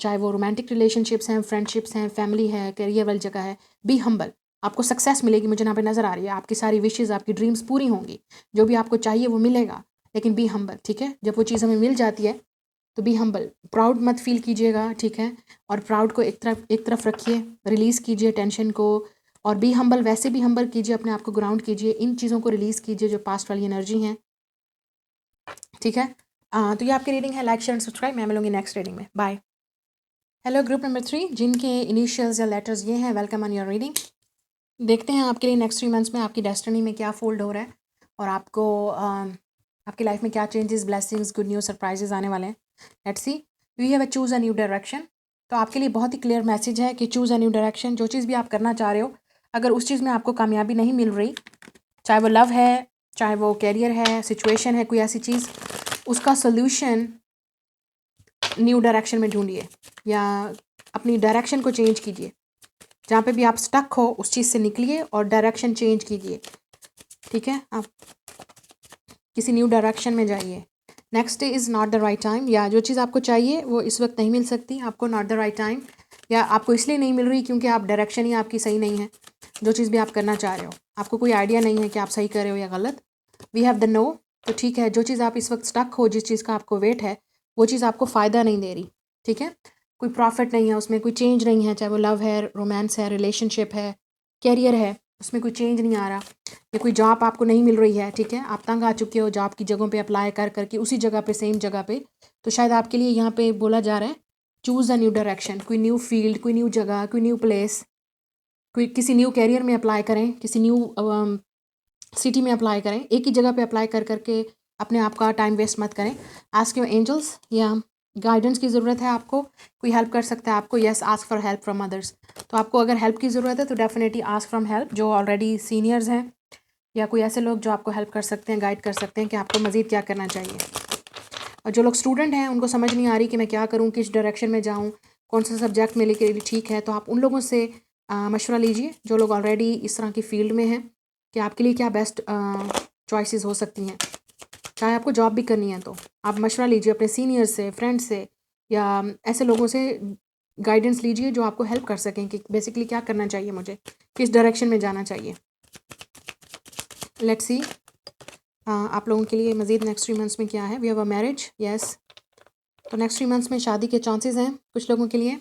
चाहे वो रोमांटिक रिलेशनशिप्स हैं, फ्रेंडशिप्स हैं, फैमिली है, करियर वाली जगह है, बी हम्बल। आपको सक्सेस मिलेगी, मुझे यहाँ पे नज़र आ रही है। आपकी सारी विशेज़, आपकी ड्रीम्स पूरी होंगी, जो भी आपको चाहिए वो मिलेगा। लेकिन बी हम्बल, ठीक है। जब वो चीज़ हमें मिल जाती है तो बी हम्बल, प्राउड मत फील कीजिएगा, ठीक है। और प्राउड को एक तरफ रखिए, रिलीज़ कीजिए टेंशन को। और बी हम्बल, वैसे भी हम्बल कीजिए, अपने आप को ग्राउंड कीजिए, इन चीज़ों को रिलीज़ कीजिए जो पास्ट वाली एनर्जी हैं, ठीक है। तो ये आपकी रीडिंग है। Like, share and subscribe. मैं मिलूंगी नेक्स्ट रीडिंग में। बाय। हेलो ग्रुप नंबर 3, जिनके इनिशियल्स या लेटर्स ये हैं, वेलकम ऑन योर रीडिंग। देखते हैं आपके लिए नेक्स्ट 3 मंथ्स में आपकी डेस्टिनी में क्या फोल्ड हो रहा है, और आपको आपकी लाइफ में क्या changes, blessings, good news, surprises आने वाले हैं। Let's see, we have a choose a new direction. तो आपके लिए बहुत ही क्लियर मैसेज है कि चूज़ अ न्यू डायरेक्शन। जो चीज़ भी आप करना चाह रहे हो, अगर उस चीज़ में आपको कामयाबी नहीं मिल रही, चाहे वो लव है, चाहे वो कैरियर है, सिचुएशन है, कोई ऐसी चीज़, उसका सोल्यूशन न्यू डायरेक्शन में ढूंढिए, या अपनी डायरेक्शन को चेंज कीजिए। जहाँ पे भी आप स्टक हो उस चीज़ से निकलिए और डायरेक्शन चेंज कीजिए, ठीक है। आप किसी न्यू डायरेक्शन में जाइए। Next is not the right time, या जो चीज़ आपको चाहिए वो इस वक्त नहीं मिल सकती आपको, नॉट द राइट टाइम, या आपको इसलिए नहीं मिल रही क्योंकि आप डायरेक्शन ही आपकी सही नहीं है। जो चीज़ भी आप करना चाह रहे हो, आपको कोई आइडिया नहीं है कि आप सही कर रहे हो या गलत। We have the no. तो ठीक है, जो चीज़ आप इस वक्त स्टक हो, जिस चीज़ का आपको वेट है, वो चीज़ आपको फ़ायदा नहीं दे रही, ठीक है। कोई प्रॉफिट नहीं है उसमें, कोई चेंज नहीं है, चाहे वो लव है, रोमांस है, रिलेशनशिप है, कैरियर है, उसमें कोई चेंज नहीं आ रहा। या कोई जॉब आपको नहीं मिल रही है, ठीक है। आप तंग आ चुके हो जॉब की जगहों पे अप्लाई कर करके, उसी जगह पे, सेम जगह पे। तो शायद आपके लिए यहाँ पे बोला जा रहा है, चूज़ अ न्यू डायरेक्शन। कोई न्यू फील्ड, कोई न्यू जगह, कोई न्यू प्लेस, कोई किसी न्यू कैरियर में अप्लाई करें, किसी न्यू सिटी में अप्लाई करें। एक ही जगह पे अप्लाई कर करके अपने आप का टाइम वेस्ट मत करें। आस्क योर एंजल्स, या गाइडेंस की ज़रूरत है आपको, कोई हेल्प कर सकता है आपको, yes ask for help from others. तो आपको अगर हेल्प की ज़रूरत है तो डेफिनेटली आस्क फ्रॉम हेल्प, जो ऑलरेडी सीनियर्स हैं या कोई ऐसे लोग जो आपको हेल्प कर सकते हैं, गाइड कर सकते हैं कि आपको मज़ीद क्या करना चाहिए। और जो लोग स्टूडेंट हैं उनको समझ नहीं आ रही कि मैं क्या करूँ, किस डायरेक्शन में जाऊँ, कौन सा सब्जेक्ट मेरे लिए ठीक है, तो आप उन लोगों से मशवरा लीजिए जो लोग ऑलरेडी इस तरह की फ़ील्ड में हैं कि आपके लिए क्या बेस्ट चॉइसेस हो सकती हैं। चाहे आपको जॉब भी करनी है तो आप मशवरा लीजिए अपने सीनियर से, फ्रेंड से, या ऐसे लोगों से गाइडेंस लीजिए जो आपको हेल्प कर सकें कि बेसिकली क्या करना चाहिए, मुझे किस डायरेक्शन में जाना चाहिए। लेट्स सी आप लोगों के लिए मज़ीद नेक्स्ट 3 मंथ्स में क्या है। We have a marriage, yes. तो नेक्स्ट 3 मंथ्स में शादी के चांसेस हैं कुछ लोगों के लिए,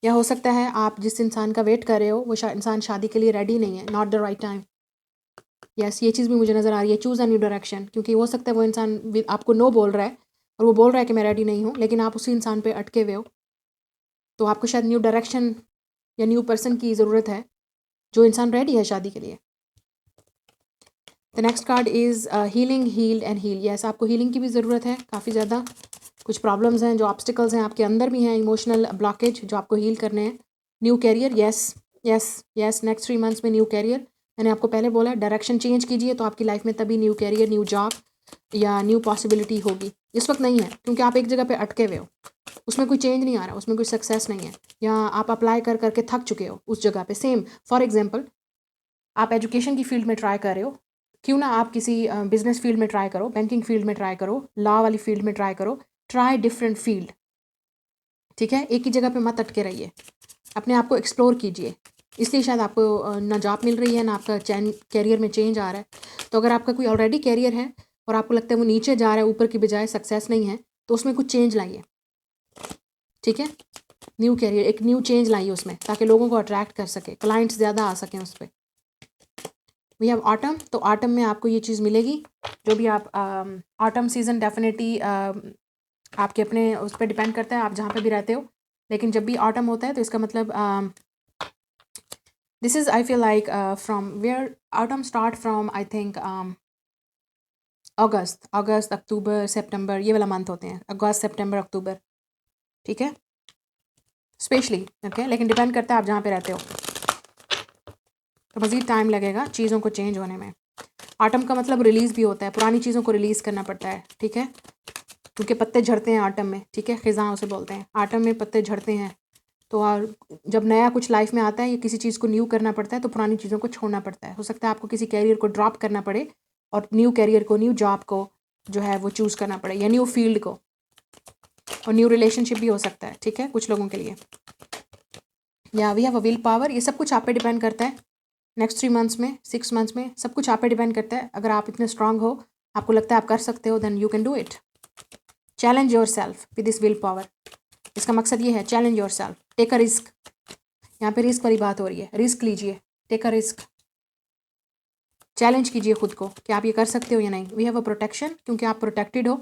या हो सकता है आप जिस इंसान का वेट कर रहे हो वो इंसान शादी के लिए रेडी नहीं है, not the right time. Yes, ये चीज़ भी मुझे नज़र आ रही है, चूज़ अ न्यू डायरेक्शन, क्योंकि हो सकता है वो इंसान आपको नो बोल रहा है और वो बोल रहा है कि मैं रेडी नहीं हूँ, लेकिन आप उसी इंसान पे अटके हुए हो। तो आपको शायद न्यू डायरेक्शन या न्यू पर्सन की ज़रूरत है जो इंसान रेडी है शादी के लिए। The next card is healing, healed and heal. Yes, आपको हीलिंग की भी ज़रूरत है काफ़ी ज़्यादा। कुछ प्रॉब्लम्स हैं, जो ऑब्स्टिकल्स हैं आपके अंदर भी हैं, इमोशनल ब्लॉकेज जो आपको हील करने हैं। New career, yes yes yes, next 3 months में न्यू कैरियर। मैंने आपको पहले बोला डायरेक्शन चेंज कीजिए तो आपकी लाइफ में तभी न्यू कैरियर, न्यू जॉब या न्यू पॉसिबिलिटी होगी। इस वक्त नहीं है क्योंकि आप एक जगह पे अटके हुए हो, उसमें कोई चेंज नहीं आ रहा, उसमें कोई सक्सेस नहीं है, या आप अप्लाई कर करके थक चुके हो उस जगह पे। सेम फॉर एग्जांपल, आप एजुकेशन की फील्ड में ट्राई कर रहे हो, क्यों ना आप किसी बिजनेस फील्ड में ट्राई करो, बैंकिंग फील्ड में ट्राई करो, लॉ वाली फील्ड में ट्राई करो, ट्राई डिफरेंट फील्ड। ठीक है, एक ही जगह पे मत अटके रहिए, अपने आप को एक्सप्लोर कीजिए। इसलिए शायद आपको ना जॉब मिल रही है ना आपका कैरियर में चेंज आ रहा है। तो अगर आपका कोई ऑलरेडी कैरियर है और आपको लगता है वो नीचे जा रहा है, ऊपर की बजाय सक्सेस नहीं है, तो उसमें कुछ चेंज लाइए। ठीक है, न्यू कैरियर, एक न्यू चेंज लाइए उसमें, ताकि लोगों को अट्रैक्ट कर सके, क्लाइंट्स ज़्यादा आ सकें उस पर। वी हैव ऑटम, तो ऑटम में आपको ये चीज़ मिलेगी जो भी आप ऑटम सीज़न डेफिनेटली आपके अपने उस पर डिपेंड करता है, आप जहाँ पे भी रहते हो। लेकिन जब भी ऑटम होता है तो इसका मतलब this is I feel like from where autumn start from, I think August October September, ये वाला मंथ होते हैं, अगस्त सितंबर अक्टूबर। ठीक है, स्पेशली ओके, लेकिन डिपेंड करता है आप जहाँ पे रहते हो, तो मज़ीद टाइम लगेगा चीज़ों को चेंज होने में। ऑटम का मतलब रिलीज़ भी होता है, पुरानी चीज़ों को रिलीज़ करना पड़ता है। ठीक है, क्योंकि पत्ते झड़ते हैं ऑटम में। ठीक है, ख़िज़ां उसे बोलते हैं, ऑटम में पत्ते झड़ते हैं। तो और जब नया कुछ लाइफ में आता है या किसी चीज़ को न्यू करना पड़ता है तो पुरानी चीज़ों को छोड़ना पड़ता है। हो सकता है आपको किसी कैरियर को ड्रॉप करना पड़े और न्यू कैरियर को, न्यू जॉब को जो है वो चूज़ करना पड़े, या न्यू फील्ड को, और न्यू रिलेशनशिप भी हो सकता है। ठीक है, कुछ लोगों के लिए। या we have a will power, ये सब कुछ आप पे डिपेंड करता है। नेक्स्ट 3 मंथ्स में, 6 मंथ्स में, सब कुछ आप पे डिपेंड करता है। अगर आप इतने स्ट्रांग हो, आपको लगता है आप कर सकते हो, then you can do it. Challenge yourself with this will power. इसका मकसद ये है, challenge yourself, take a risk. यहाँ पे रिस्क वाली बात हो रही है, रिस्क लीजिए, टेक अ रिस्क, चैलेंज कीजिए खुद को कि आप ये कर सकते हो या नहीं। वी हैव अ प्रोटेक्शन, क्योंकि आप प्रोटेक्टेड हो,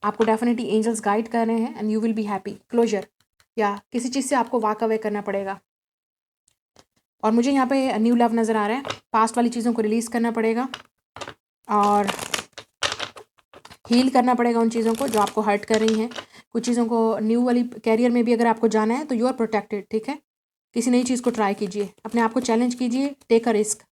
आपको डेफिनेटली एंजल्स गाइड कर रहे हैं, and you will be happy. Closure, या किसी चीज़ से आपको वॉक अवे करना पड़ेगा, और मुझे यहाँ पे न्यू लव नज़र आ रहा है। पास्ट वाली चीज़ों को रिलीज़ करना पड़ेगा और हील करना पड़ेगा उन चीज़ों को जो आपको हर्ट कर रही हैं। कुछ चीज़ों को, न्यू वाली कैरियर में भी अगर आपको जाना है तो यू आर प्रोटेक्टेड। ठीक है, किसी नई चीज़ को ट्राई कीजिए, अपने आप को चैलेंज कीजिए, take a risk,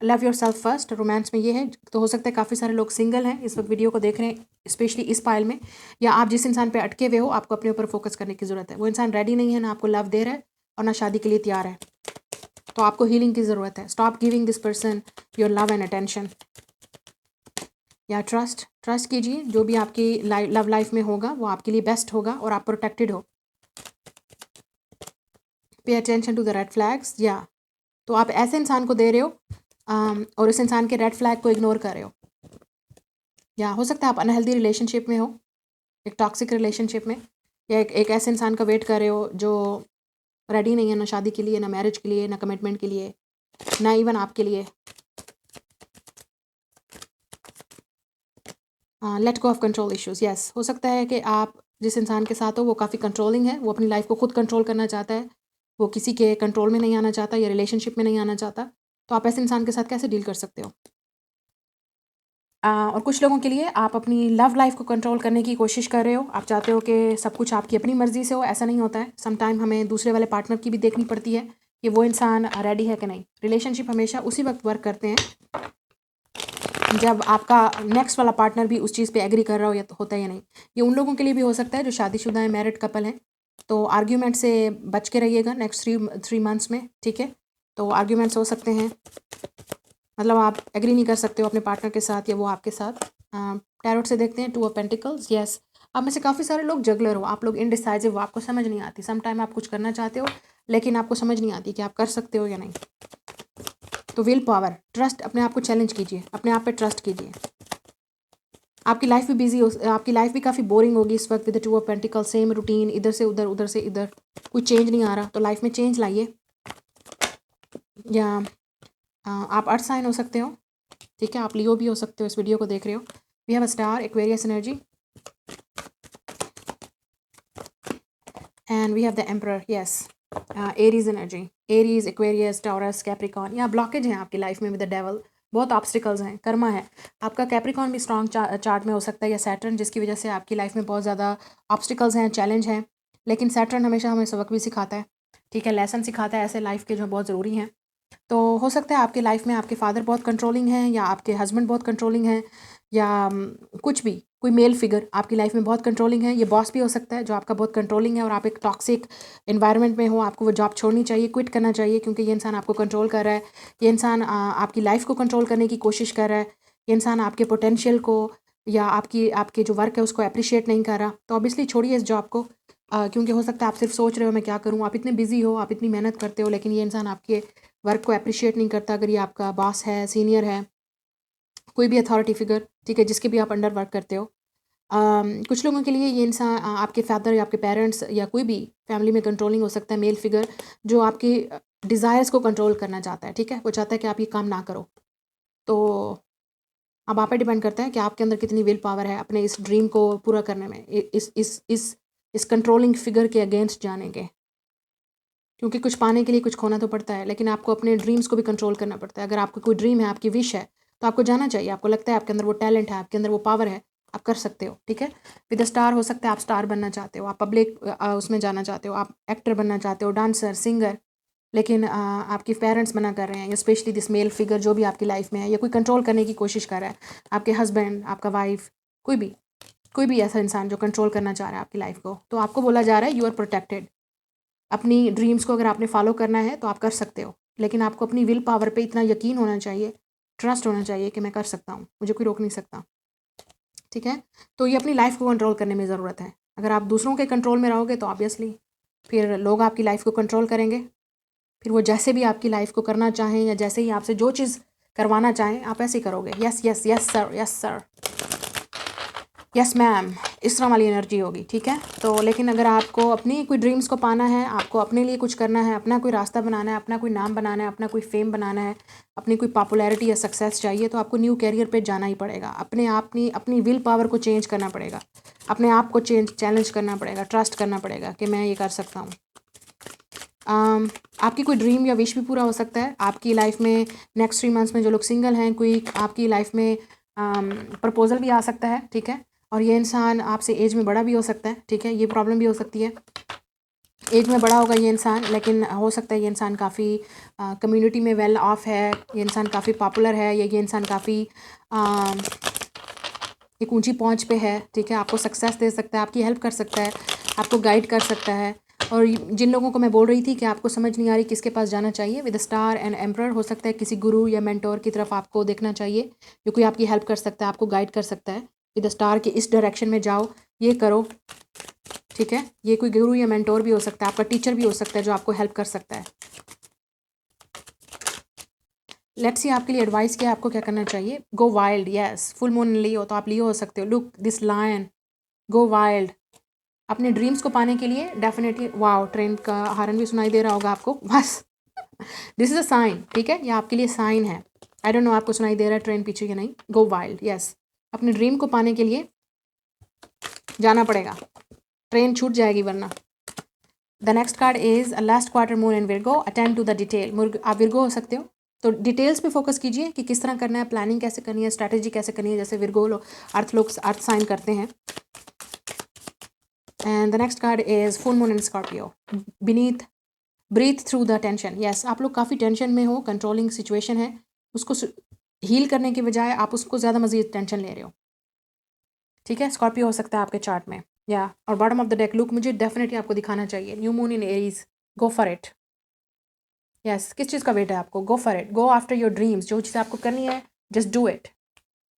love yourself first. Romance में ये है, तो हो सकता है काफ़ी सारे लोग सिंगल हैं इस वक्त वीडियो को देख रहे हैं, स्पेशली इस पायल में, या आप जिस इंसान पे अटके हुए हो आपको अपने ऊपर फोकस करने की ज़रूरत है। वो इंसान रेडी नहीं है, ना आपको लव दे रहा है और ना शादी के लिए तैयार है, तो आपको हीलिंग की ज़रूरत है। Stop giving this person your love and attention, या ट्रस्ट कीजिए, जो भी आपकी लव लाइफ में होगा वो आपके लिए बेस्ट होगा और आप प्रोटेक्टेड हो। Pay attention to the red flags, या तो आप ऐसे इंसान को दे रहे हो और उस इंसान के रेड फ्लैग को इग्नोर कर रहे हो, या हो सकता है आप अनहेल्दी रिलेशनशिप में हो, एक टॉक्सिक रिलेशनशिप में, या एक ऐसे इंसान का वेट कर रहे हो जो रेडी नहीं है, ना शादी के लिए, ना मैरिज के लिए, ना कमिटमेंट के लिए, ना इवन आपके लिए। Let go of control issues, yes, हो सकता है कि आप जिस इंसान के साथ हो वो काफ़ी कंट्रोलिंग है, वो अपनी लाइफ को खुद कंट्रोल करना चाहता है, वो किसी के कंट्रोल में नहीं आना चाहता या रिलेशनशिप में नहीं आना चाहता। तो आप ऐसे इंसान के साथ कैसे डील कर सकते हो? और कुछ लोगों के लिए आप अपनी लव लाइफ को कंट्रोल करने की कोशिश कर रहे हो। आप चाहते हो कि सब कुछ आपकी अपनी मर्ज़ी से हो, ऐसा नहीं होता है। सम टाइम हमें दूसरे वाले पार्टनर की भी देखनी पड़ती है कि वो इंसान रेडी है कि नहीं। रिलेशनशिप हमेशा उसी वक्त वर्क करते हैं जब आपका नेक्स्ट वाला पार्टनर भी उस चीज़ पे एग्री कर रहा हो या तो होता है या नहीं। ये उन लोगों के लिए भी हो सकता है जो शादीशुदा है, मैरिड कपल हैं। तो आर्ग्यूमेंट से बच के रहिएगा नेक्स्ट थ्री मंथ्स में, ठीक है। तो आर्ग्यूमेंट्स हो सकते हैं, मतलब आप एग्री नहीं कर सकते हो अपने पार्टनर के साथ या वो आपके साथ। टैरोट से देखते हैं 2 ऑफ पेंटिकल्स। यस, आप में से काफ़ी सारे लोग जगलर हो, आप लोग इनडिसाइसिव हो, आपको समझ नहीं आती। सम टाइम आप कुछ करना चाहते हो लेकिन आपको समझ नहीं आती कि आप कर सकते हो या नहीं। तो विल पावर, ट्रस्ट, अपने आप को चैलेंज कीजिए, अपने आप पे ट्रस्ट कीजिए। आपकी लाइफ भी बिजी हो, आपकी लाइफ भी काफ़ी बोरिंग होगी इस वक्त with 2 of pentacle, same routine, इधर से उधर, उधर से इधर, कोई चेंज नहीं आ रहा। तो लाइफ में चेंज लाइए। या आप अर्थ साइन हो सकते हो, ठीक है। आप लियो भी हो सकते हो, इस वीडियो को देख रहे हो। We have a star, Aquarius energy, and we have the emperor. Yes, Aries energy, Aries, Aquarius, Taurus, Capricorn. यहाँ ब्लॉकेज हैं आपकी लाइफ में विद द डेवल, बहुत ऑब्स्टिकल्स हैं, कर्मा है। आपका कैप्रिकॉन भी स्ट्रॉन्ग चार्ट में हो सकता है, या सैटर्न, जिसकी वजह से आपकी लाइफ में बहुत ज़्यादा ऑब्स्टिकल्स हैं, चैलेंज हैं। लेकिन सैटर्न हमेशा हमें सबक भी सिखाता है, ठीक है, लेसन सिखाता है ऐसे लाइफ के जो बहुत ज़रूरी हैं। तो हो सकता है आपकी लाइफ में आपके फादर बहुत कंट्रोलिंग हैं, या आपके हस्बैंड बहुत कंट्रोलिंग हैं, या कुछ भी, कोई मेल फिगर आपकी लाइफ में बहुत कंट्रोलिंग है। ये बॉस भी हो सकता है जो आपका बहुत कंट्रोलिंग है और आप एक टॉक्सिक एनवायरनमेंट में हो। आपको वो जॉब छोड़नी चाहिए, क्विट करना चाहिए, क्योंकि ये इंसान आपको कंट्रोल कर रहा है। ये इंसान आपकी लाइफ को कंट्रोल करने की कोशिश कर रहा है। ये इंसान आपके पोटेंशियल को या आपके जो वर्क है उसको अप्रिशिएट नहीं कर रहा। तो ऑब्वियसली छोड़िए इस जॉब को, क्योंकि हो सकता है आप सिर्फ सोच रहे हो मैं क्या करूँ। आप इतने बिजी हो, आप इतनी मेहनत करते हो, लेकिन ये इंसान आपके वर्क को अप्रिशिएट नहीं करता। अगर ये आपका बॉस है, सीनियर है, कोई भी अथॉरिटी फिगर, ठीक है, जिसके भी आप अंडर वर्क करते हो। कुछ लोगों के लिए ये इंसान आपके फादर या आपके पेरेंट्स या कोई भी फैमिली में कंट्रोलिंग हो सकता है, मेल फिगर, जो आपके डिज़ायर्स को कंट्रोल करना चाहता है, ठीक है। वो चाहता है कि आप ये काम ना करो। तो अब आप पे डिपेंड करता है कि आपके अंदर कितनी विल पावर है अपने इस ड्रीम को पूरा करने में, इस कंट्रोलिंग फिगर के अगेंस्ट जाने के। क्योंकि कुछ पाने के लिए कुछ खोना तो पड़ता है, लेकिन आपको अपने ड्रीम्स को भी कंट्रोल करना पड़ता है। अगर आपका कोई ड्रीम है, आपकी विश है, तो आपको जाना चाहिए। आपको लगता है आपके अंदर वो टैलेंट है, आपके अंदर वो पावर है, आप कर सकते हो, ठीक है। विद स्टार हो सकता है आप स्टार बनना चाहते हो, आप पब्लिक उसमें जाना चाहते हो, आप एक्टर बनना चाहते हो, डांसर, सिंगर, लेकिन आपके पेरेंट्स मना कर रहे हैं, स्पेशली दिस मेल फिगर जो भी आपकी लाइफ में है, या कोई कंट्रोल करने की कोशिश कर रहा है, आपके हस्बैंड, आपका वाइफ, कोई भी ऐसा इंसान जो कंट्रोल करना चाह रहा है आपकी लाइफ को। तो आपको बोला जा रहा है यू आर प्रोटेक्टेड। अपनी ड्रीम्स को अगर आपने फॉलो करना है तो आप कर सकते हो, लेकिन आपको अपनी विल पावर पे इतना यकीन होना चाहिए, ट्रस्ट होना चाहिए कि मैं कर सकता हूँ, मुझे कोई रोक नहीं सकता, ठीक है। तो ये अपनी लाइफ को कंट्रोल करने में ज़रूरत है। अगर आप दूसरों के कंट्रोल में रहोगे तो ऑब्वियसली फिर लोग आपकी लाइफ को कंट्रोल करेंगे। फिर वो जैसे भी आपकी लाइफ को करना चाहें, या जैसे ही आपसे जो चीज़ करवाना चाहें आप ऐसे ही करोगे। Yes yes yes sir, yes sir, yes ma'am, इस तरह वाली एनर्जी होगी, ठीक है। तो लेकिन अगर आपको अपनी कोई ड्रीम्स को पाना है, आपको अपने लिए कुछ करना है, अपना कोई रास्ता बनाना है, अपना कोई नाम बनाना है, अपना कोई फेम बनाना है, अपनी कोई पॉपुलैरिटी या सक्सेस चाहिए, तो आपको न्यू कैरियर पे जाना ही पड़ेगा। अपनी विल पावर को चेंज करना पड़ेगा, अपने आप को चैलेंज करना पड़ेगा, ट्रस्ट करना पड़ेगा कि मैं ये कर सकता हूँ। आपकी कोई ड्रीम या विश भी पूरा हो सकता है आपकी लाइफ में नेक्स्ट 3 मंथ्स में। जो लोग सिंगल हैं, कोई आपकी लाइफ में प्रपोजल भी आ सकता है, ठीक है। और ये इंसान आपसे एज में बड़ा भी हो सकता है, ठीक है। ये प्रॉब्लम भी हो सकती है, एज में बड़ा होगा ये इंसान, लेकिन हो सकता है ये इंसान काफ़ी कम्युनिटी में वेल ऑफ है, ये इंसान काफ़ी पॉपुलर है, या ये इंसान काफ़ी एक ऊंची पहुंच पे है, ठीक है। आपको सक्सेस दे सकता है, आपकी हेल्प कर सकता है, आपको गाइड कर सकता है। और जिन लोगों को मैं बोल रही थी कि आपको समझ नहीं आ रही किसके पास जाना चाहिए, विद स्टार एंड एम्परर, हो सकता है किसी गुरु या मेंटोर की तरफ आपको देखना चाहिए, जो कोई आपकी हेल्प कर सकता है, आपको गाइड कर सकता है। विद स्टार के इस डायरेक्शन में जाओ, ये करो, ठीक है। ये कोई गुरु या मेंटोर भी हो सकता है, आपका टीचर भी हो सकता है जो आपको हेल्प कर सकता है। लेट्स सी आपके लिए एडवाइस क्या है, आपको क्या करना चाहिए। Go wild, yes, full moon Leo, तो आप लियो हो सकते हो। Look this lion, go wild. अपने ड्रीम्स को पाने के लिए डेफिनेटली, वाओ, ट्रेन का हॉर्न भी सुनाई दे रहा होगा आपको, बस दिस इज़ अ साइन, ठीक है। ये आपके लिए साइन है। आई डोंट नो आपको सुनाई दे रहा है ट्रेन पीछे या नहीं। गो वाइल्ड, यस, अपने ड्रीम को पाने के लिए जाना पड़ेगा, ट्रेन छूट जाएगी वरना। The next card is last quarter moon in Virgo, attend to the detail. आप विर्गो हो सकते हो, तो डिटेल्स पे फोकस कीजिए कि किस तरह करना है, प्लानिंग कैसे करनी है, स्ट्रैटेजी कैसे करनी है, जैसे विर्गो लोग अर्थ साइन करते हैं। And the next card is full moon in Scorpio. Beneath breathe through the tension. Yes, आप लोग काफ़ी टेंशन में हो, कंट्रोलिंग सिचुएशन है, उसको हील करने के बजाय आप उसको ज़्यादा मजीद टेंशन ले रहे हो। ठीक है, स्कॉर्पियो हो सकता है आपके चार्ट में। या और bottom of the deck look मुझे डेफिनेटली आपको दिखाना चाहिए, new moon in Aries, go for it. Yes, किस चीज़ का वेट है आपको? Go for it, go after your dreams, जो चीज़ आपको करनी है just do it,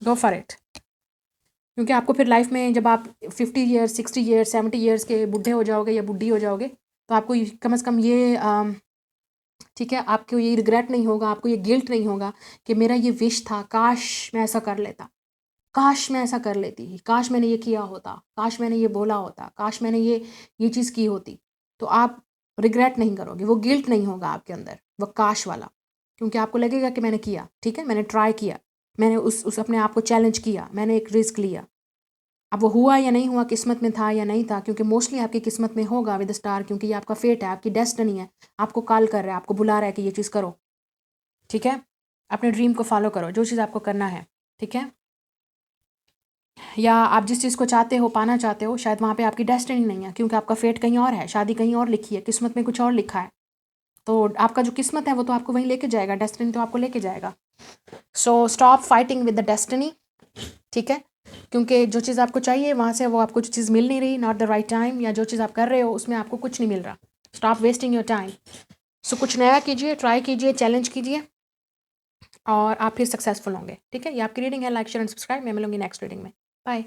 go for it. क्योंकि आपको फिर लाइफ में जब आप 50 ईयर्स 60 ईयर्स 70 ईयर्स के बूढ़े हो जाओगे या बूढ़ी हो जाओगे, तो आपको कम से कम ये ठीक है, आपको ये रिग्रेट नहीं होगा, आपको ये गिल्ट नहीं होगा कि मेरा ये विश था, काश मैं ऐसा कर लेता, काश मैं ऐसा कर लेती, काश मैंने ये किया होता, काश मैंने ये बोला होता, काश मैंने ये चीज़ की होती। तो आप रिग्रेट नहीं करोगे, वो गिल्ट नहीं होगा आपके अंदर, वो काश वाला। क्योंकि आपको लगेगा कि मैंने किया, ठीक है, मैंने ट्राई किया, मैंने उस अपने आप को चैलेंज किया, मैंने एक रिस्क लिया। अब वो हुआ या नहीं हुआ, किस्मत में था या नहीं था, क्योंकि मोस्टली आपकी किस्मत में होगा विद स्टार, क्योंकि ये आपका फेट है, आपकी डेस्टिनी है, आपको कॉल कर रहा है, आपको बुला रहा है कि ये चीज़ करो। ठीक है, अपने ड्रीम को फॉलो करो, जो चीज़ आपको करना है। ठीक है, या आप जिस चीज़ को चाहते हो, पाना चाहते हो, शायद वहाँ पे आपकी डेस्टिनी नहीं है, क्योंकि आपका फेट कहीं और है, शादी कहीं और लिखी है, किस्मत में कुछ और लिखा है। तो आपका जो किस्मत है वो तो आपको वहीं लेके जाएगा, डेस्टिनी तो आपको लेके जाएगा। So stop fighting with the destiny. ठीक है, क्योंकि जो चीज़ आपको चाहिए वहाँ से वो आपको जो चीज़ मिल नहीं रही, नॉट द राइट टाइम, या जो चीज़ आप कर रहे हो उसमें आपको कुछ नहीं मिल रहा। Stop wasting your time. So कुछ नया कीजिए, ट्राई कीजिए, चैलेंज कीजिए, और आप फिर सक्सेसफुल होंगे। ठीक है, ये आपकी रीडिंग है। Like share and subscribe. मैं मिलूंगी नेक्स्ट रीडिंग में। बाय।